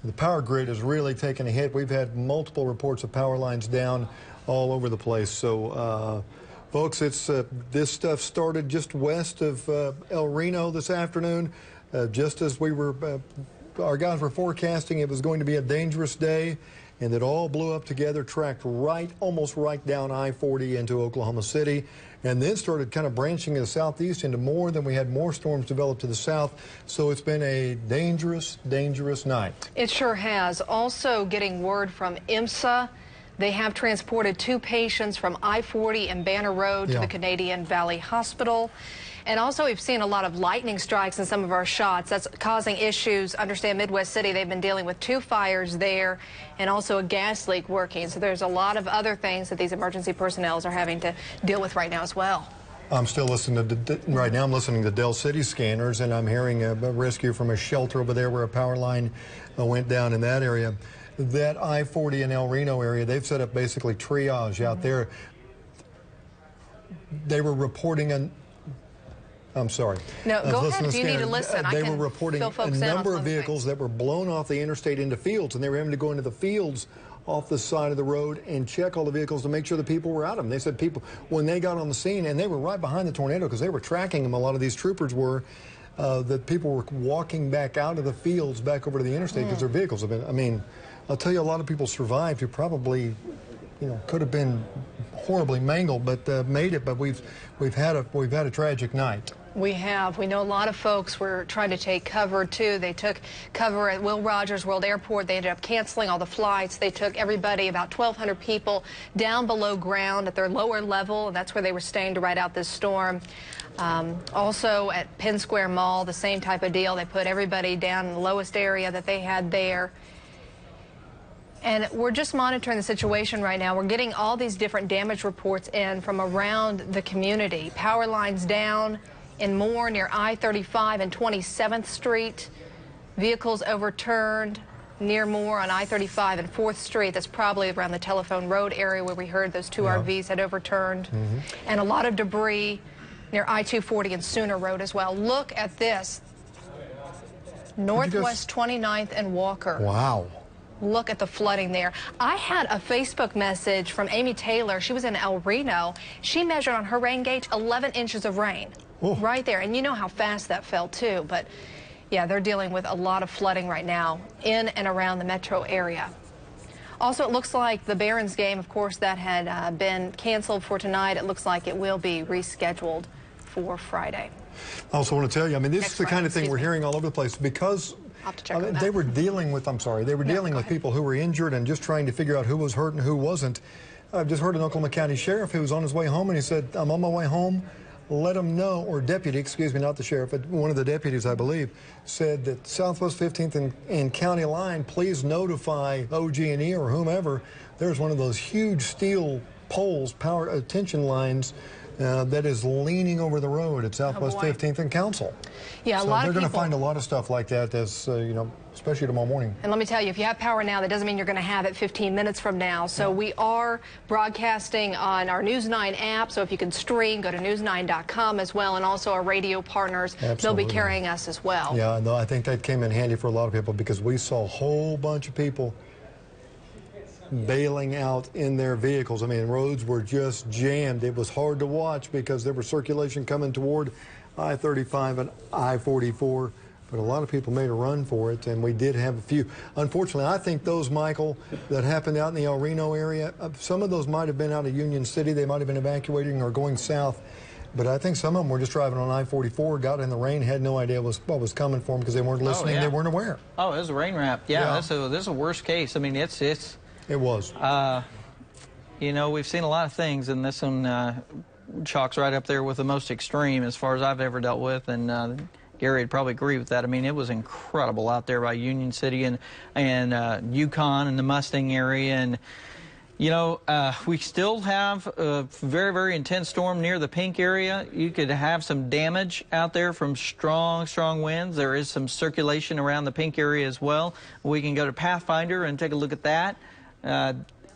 the power grid is really taking a hit. We've had multiple reports of power lines down all over the place. So, folks, it's this stuff started just west of El Reno this afternoon, just as we were our guys were forecasting it was going to be a dangerous day, and it all blew up together, tracked right, almost right down I-40 into Oklahoma City, and then started kind of branching to the southeast into more. Then we had more storms develop to the south, so it's been a dangerous, dangerous night. It sure has. Also getting word from IMSA. They have transported 2 patients from I-40 and Banner Road to the Canadian Valley Hospital. And also, we've seen a lot of lightning strikes in some of our shots. That's causing issues. Understand Midwest City, they've been dealing with 2 fires there and also a gas leak working. So there's a lot of other things that these emergency personnel are having to deal with right now as well. I'm still listening to, right now I'm listening to Del City scanners, and I'm hearing a rescue from a shelter over there where a power line went down in that area. That I-40 and El Reno area, they've set up basically triage out there. They were reporting I'm sorry. No, go ahead if you need to listen. They were reporting a number of vehicles that were blown off the interstate into fields, and they were having to go into the fields off the side of the road and check all the vehicles to make sure the people were out of them. They said people, when they got on the scene, and they were right behind the tornado because they were tracking them, a lot of these troopers were, that people were walking back out of the fields back over to the interstate because their vehicles have been, I mean, I'll tell you, a lot of people survived who probably, you know, could have been horribly mangled, but made it. But we've had a tragic night. We have. We know a lot of folks were trying to take cover, too. They took cover at Will Rogers World Airport. They ended up canceling all the flights. They took everybody, about 1,200 people, down below ground at their lower level, and that's where they were staying to ride out this storm. Also at Penn Square Mall, the same type of deal. They put everybody down in the lowest area that they had there. And we're just monitoring the situation right now. We're getting all these different damage reports in from around the community. Power lines down in Moore near I-35 and 27th Street. Vehicles overturned near Moore on I-35 and 4th Street. That's probably around the Telephone Road area where we heard those 2 RVs had overturned. And a lot of debris near I-240 and Sooner Road as well. Look at this. Northwest 29th and Walker. Wow. Look at the flooding there. I had a Facebook message from Amy Taylor. She was in El Reno. She measured on her rain gauge 11 inches of rain right there. And you know how fast that fell, too. But, yeah, they're dealing with a lot of flooding right now in and around the metro area. Also, it looks like the Barons game, of course, that had been canceled for tonight. It looks like it will be rescheduled for Friday. I also want to tell you, I mean, this is the kind of thing we're hearing all over the place because they were dealing with, dealing with people who were injured and just trying to figure out who was hurt and who wasn't. I've just heard an Oklahoma County sheriff who was on his way home, and he said, I'm on my way home. Let them know, or deputy, excuse me, not the sheriff, but one of the deputies, I believe, said that Southwest 15th and County Line, please notify OG&E or whomever. There's one of those huge steel poles, power tension lines, that is leaning over the road at Southwest 15th and Council. Yeah, so a lot of people. They're going to find a lot of stuff like that, as you know, especially tomorrow morning. And let me tell you, if you have power now, that doesn't mean you're going to have it 15 minutes from now. So we are broadcasting on our News 9 app. So if you can stream, go to news9.com as well, and also our radio partners. Absolutely. They'll be carrying us as well. Yeah, no, I think that came in handy for a lot of people because we saw a whole bunch of people bailing out in their vehicles. I mean, roads were just jammed. It was hard to watch because there was circulation coming toward I-35 and I-44. But a lot of people made a run for it, and we did have a few. Unfortunately, I think those, Michael, that happened out in the El Reno area, some of those might have been out of Union City. They might have been evacuating or going south. But I think some of them were just driving on I-44, got in the rain, had no idea what was coming for them because they weren't listening, they weren't aware. Oh, it was a rain wrap. Yeah, this is a worst case. I mean, it was. You know, we've seen a lot of things, and this one chalks right up there with the most extreme as far as I've ever dealt with, and Gary would probably agree with that. I mean, it was incredible out there by Union City and Yukon and the Mustang area. And, you know, we still have a very, very intense storm near the Pink area. You could have some damage out there from strong, strong winds. There is some circulation around the Pink area as well. We can go to Pathfinder and take a look at that.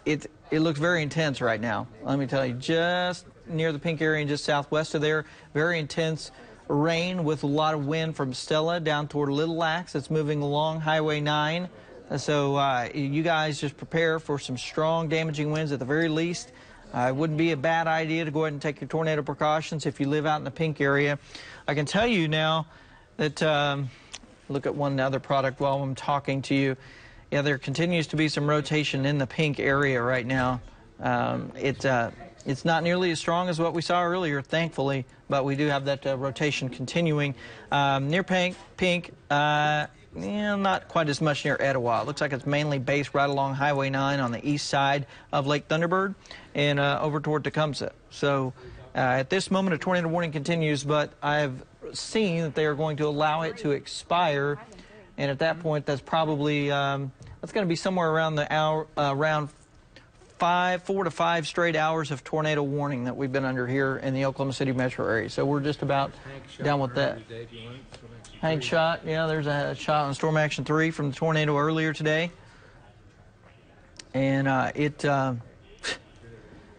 It looks very intense right now. Let me tell you, just near the Pink area and just southwest of there, very intense rain with a lot of wind from Stella down toward Little Lacs. It's moving along Highway 9. So you guys just prepare for some strong damaging winds at the very least. It wouldn't be a bad idea to go ahead and take your tornado precautions if you live out in the Pink area. I can tell you now that, look at one other product while I'm talking to you. Yeah, there continues to be some rotation in the Pink area right now. It's not nearly as strong as what we saw earlier, thankfully, but we do have that rotation continuing. Near Pink, not quite as much near Etowah. It looks like it's mainly based right along Highway 9 on the east side of Lake Thunderbird and over toward Tecumseh. So at this moment, a tornado warning continues, but I've seen that they are going to allow it to expire. And at that point, that's probably, that's going to be somewhere around the hour, around 4 to 5 straight hours of tornado warning that we've been under here in the Oklahoma City metro area. So we're just about done with that. Hank shot, yeah, there's a shot on Storm Action 3 from the tornado earlier today. And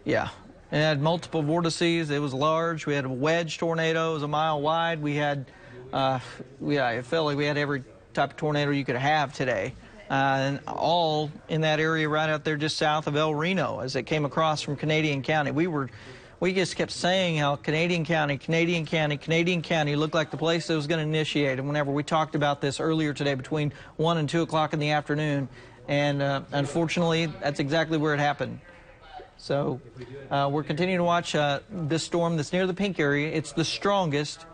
yeah, it had multiple vortices. It was large. We had a wedge tornado. It was a mile wide. We had, it felt like we had every type of tornado you could have today. And all in that area right out there just south of El Reno as it came across from Canadian County. We just kept saying how Canadian County looked like the place that was going to initiate. And whenever we talked about this earlier today between 1 and 2 o'clock in the afternoon, and unfortunately, that's exactly where it happened. So we're continuing to watch this storm that's near the Pink area. It's the strongest,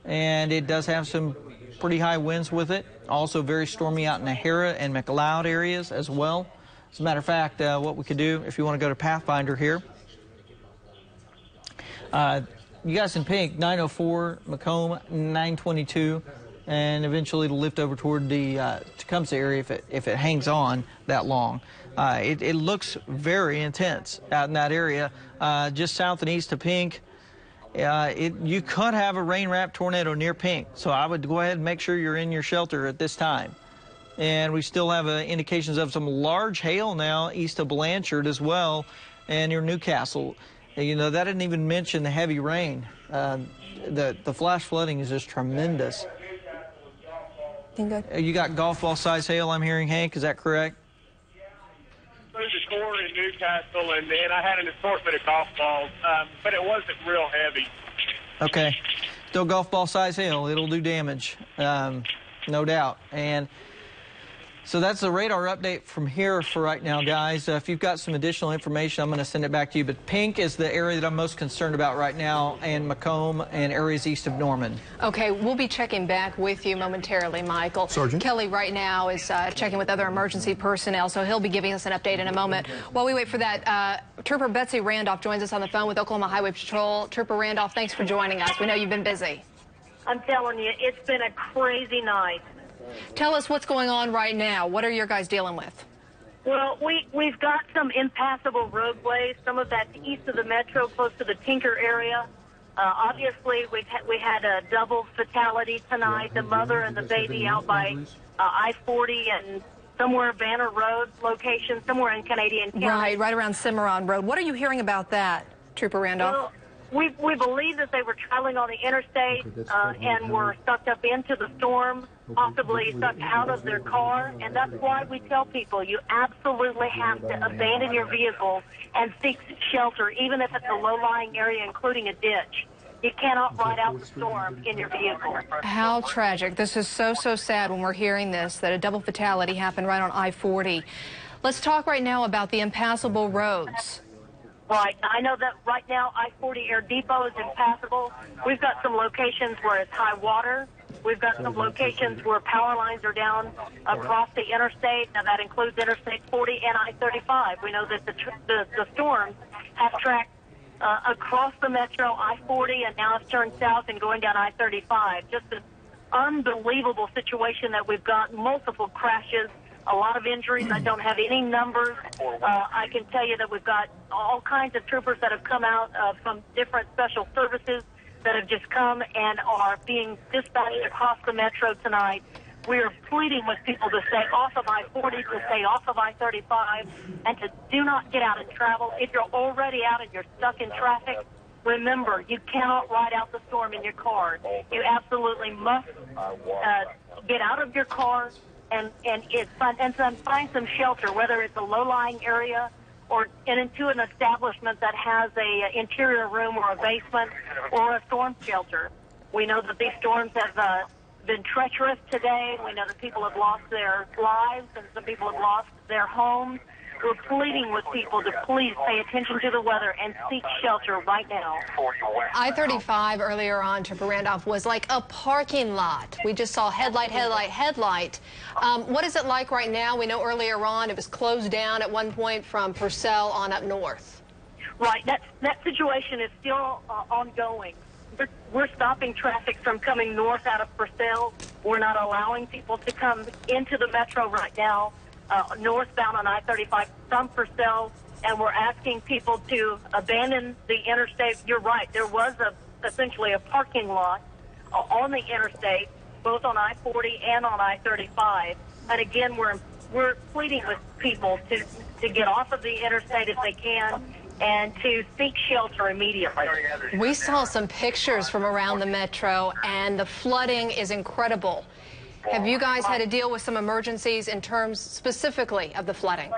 and it does have some pretty high winds with it. Also very stormy out in the Hera and McLeod areas as well. As a matter of fact, what we could do, if you want to go to Pathfinder here, you guys in Pink, 904, Macomb, 922, and eventually it'll lift over toward the Tecumseh area if it hangs on that long. It looks very intense out in that area, just south and east of Pink. You could have a rain-wrapped tornado near Pink, so I would go ahead and make sure you're in your shelter at this time. And we still have indications of some large hail now east of Blanchard as well, and near Newcastle. You know, that didn't even mention the heavy rain. The flash flooding is just tremendous. You got golf ball size hail, I'm hearing, Hank, is that correct? There's a score in Newcastle, and I had an assortment of golf balls, but it wasn't real heavy. Okay. Still golf ball size hail. It'll do damage, no doubt. And so that's the radar update from here for right now, guys. If you've got some additional information, I'm going to send it back to you. But Pink is the area that I'm most concerned about right now, and Macomb and areas east of Norman. Okay, we'll be checking back with you momentarily, Michael. Sergeant Kelly right now is checking with other emergency personnel, so he'll be giving us an update in a moment. While we wait for that, Trooper Betsy Randolph joins us on the phone with Oklahoma Highway Patrol. Trooper Randolph, thanks for joining us. We know you've been busy. I'm telling you, it's been a crazy night. Tell us what's going on right now. What are your guys dealing with? Well, we've got some impassable roadways. Some of that's east of the metro, close to the Tinker area. Obviously, we had a double fatality tonight. The mother and the baby out by I-40 and somewhere Banner Road location, somewhere in Canadian County. Right around Cimarron Road. What are you hearing about that, Trooper Randolph? Well, we believe that they were traveling on the interstate and were sucked up into the storm, possibly sucked out of their car, and that's why we tell people you absolutely have to abandon your vehicle and seek shelter, even if it's a low-lying area, including a ditch. You cannot ride out the storm in your vehicle. How tragic. This is so sad when we're hearing this, that a double fatality happened right on I-40. Let's talk right now about the impassable roads. Right. I know that right now I-40 Air Depot is impassable. We've got some locations where it's high water. We've got some locations where power lines are down across the interstate. Now, that includes Interstate 40 and I-35. We know that the storms have tracked across the metro, I-40, and now it's turned south and going down I-35. Just an unbelievable situation that we've got, multiple crashes, a lot of injuries. I don't have any numbers. I can tell you that we've got all kinds of troopers that have come out from different special services that have just come and are being dispatched across the metro tonight. We are pleading with people to stay off of I-40, to stay off of I-35, and to do not get out and travel. If you're already out and you're stuck in traffic, remember, you cannot ride out the storm in your car. You absolutely must get out of your car and find some shelter, whether it's a low-lying area or into an establishment that has a interior room or a basement or a storm shelter. We know that these storms have been treacherous today. We know that people have lost their lives and some people have lost their homes. We're pleading with people to please pay attention to the weather and seek shelter right now. I-35 earlier on, Trooper Randolph, was like a parking lot. We just saw headlight. What is it like right now? We know earlier on it was closed down at one point from Purcell on up north. Right. That situation is still ongoing. We're stopping traffic from coming north out of Purcell. We're not allowing people to come into the metro right now, northbound on I-35 from Purcell, and we're asking people to abandon the interstate. You're right. There was essentially a parking lot on the interstate, both on I-40 and on I-35. And again, we're pleading with people to get off of the interstate if they can, and to seek shelter immediately. We saw some pictures from around the metro, and the flooding is incredible. Have you guys had to deal with some emergencies in terms specifically of the flooding?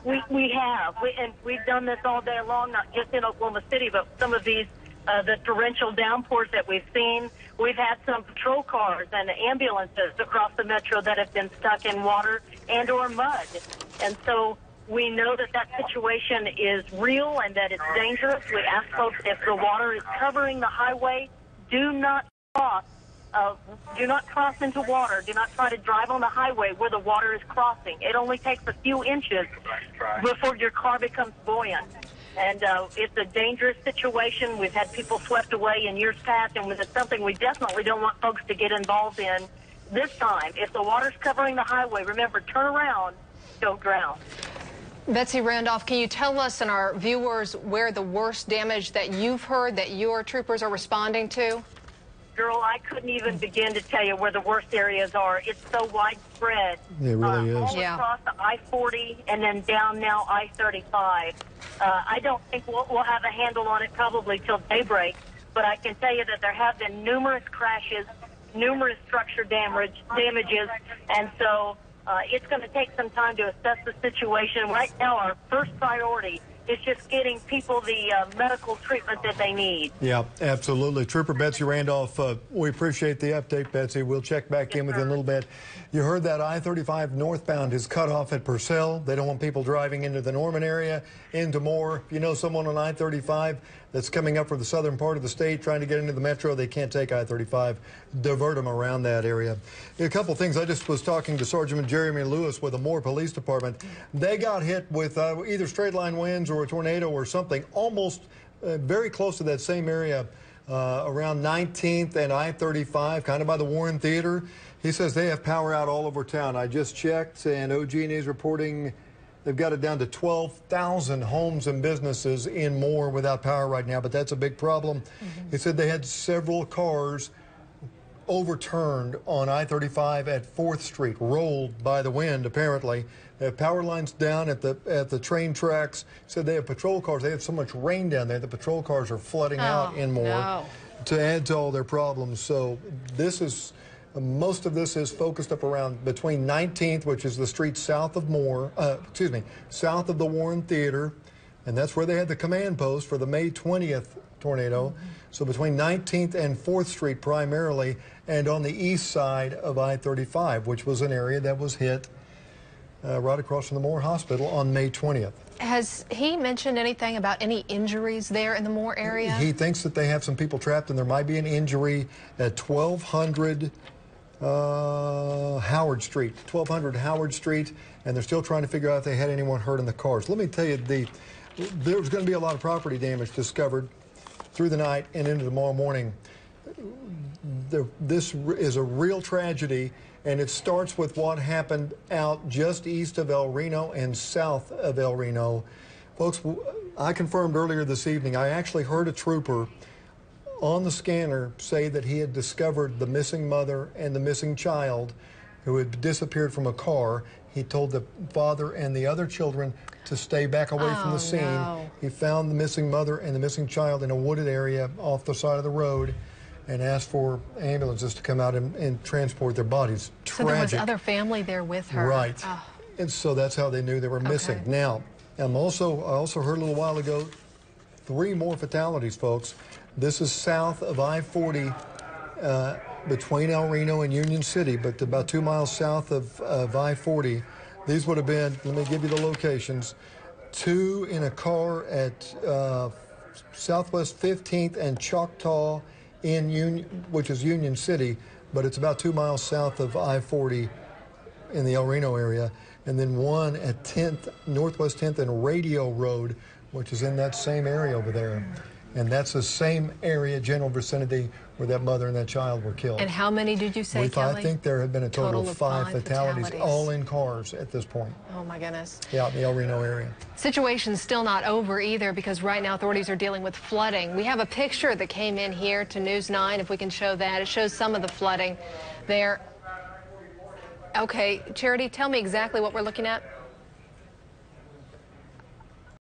We have. And we've done this all day long, not just in Oklahoma City, but some of these, the torrential downpours that we've seen. We've had some patrol cars and ambulances across the metro that have been stuck in water and or mud. And so we know that situation is real and that it's dangerous. We ask folks, if the water is covering the highway, do not cross into water. Do not try to drive on the highway where the water is crossing. It only takes a few inches before your car becomes buoyant. And it's a dangerous situation. We've had people swept away in years past, and it's something we definitely don't want folks to get involved in this time. If the water's covering the highway, remember, turn around, don't drown. Betsy Randolph, can you tell us and our viewers where the worst damage that you've heard that your troopers are responding to? Girl, I couldn't even begin to tell you where the worst areas are. It's so widespread. It really is. All across the I-40 and then down now I-35. I don't think we'll have a handle on it probably till daybreak, but I can tell you that there have been numerous crashes, numerous structure damages, and so it's going to take some time to assess the situation. Right now, our first priority is just getting people the medical treatment that they need. Yeah, absolutely. Trooper Betsy Randolph, we appreciate the update, Betsy. We'll check back in with you in a little bit. You heard that I-35 northbound is cut off at Purcell. They don't want people driving into the Norman area, into Moore. If you know someone on I-35 that's coming up from the southern part of the state trying to get into the metro, they can't take I-35. Divert them around that area. A couple things. I just was talking to Sergeant Jeremy Lewis with the Moore Police Department. They got hit with either straight line winds or a tornado or something almost very close to that same area around 19th and I-35, kind of by the Warren Theater. He says they have power out all over town. I just checked, and OG&E is reporting they've got it down to 12,000 homes and businesses in Moore without power right now, but that's a big problem. He said they had several cars overturned on I-35 at 4th Street, rolled by the wind, apparently. They have power lines down at the train tracks. Said they have patrol cars. They have so much rain down there, the patrol cars are flooding out in Moore to add to all their problems. So this is, most of this is focused up around between 19th, which is the street south of Moore, south of the Warren Theater, and that's where they had the command post for the May 20th tornado. So between 19th and 4th Street primarily, and on the east side of I-35, which was an area that was hit right across from the Moore Hospital on May 20th. Has he mentioned anything about any injuries there in the Moore area? He thinks that they have some people trapped, and there might be an injury at 1200 Howard Street, 1200 Howard Street, and they're still trying to figure out if they had anyone hurt in the cars. Let me tell you, there was going to be a lot of property damage discovered through the night and into tomorrow morning. This is a real tragedy, and it starts with what happened out just east of El Reno and south of El Reno. Folks, I confirmed earlier this evening, I actually heard a trooper on the scanner say that he had discovered the missing mother and the missing child who had disappeared from a car. He told the father and the other children to stay back away from the scene. No. He found the missing mother and the missing child in a wooded area off the side of the road and asked for ambulances to come out and transport their bodies. So there was other family there with her. Right. Oh. And so that's how they knew they were missing. Now, I also heard a little while ago 3 more fatalities, folks. This is south of I-40 between El Reno and Union City, but about 2 miles south of I-40. These would have been, let me give you the locations, 2 in a car at Southwest 15th and Choctaw which is Union City, but it's about 2 miles south of I-40 in the El Reno area, and then 1 at 10th, Northwest 10th and Radio Road, which is in that same area over there. And that's the same area, general vicinity, where that mother and that child were killed. And how many did you say, Kelly? I think there have been a total of 5 fatalities, all in cars at this point. Oh, my goodness. Yeah, in the El Reno area. Situation's still not over either, because right now authorities are dealing with flooding. We have a picture that came in here to News 9, if we can show that. It shows some of the flooding there. Okay, Charity, tell me exactly what we're looking at.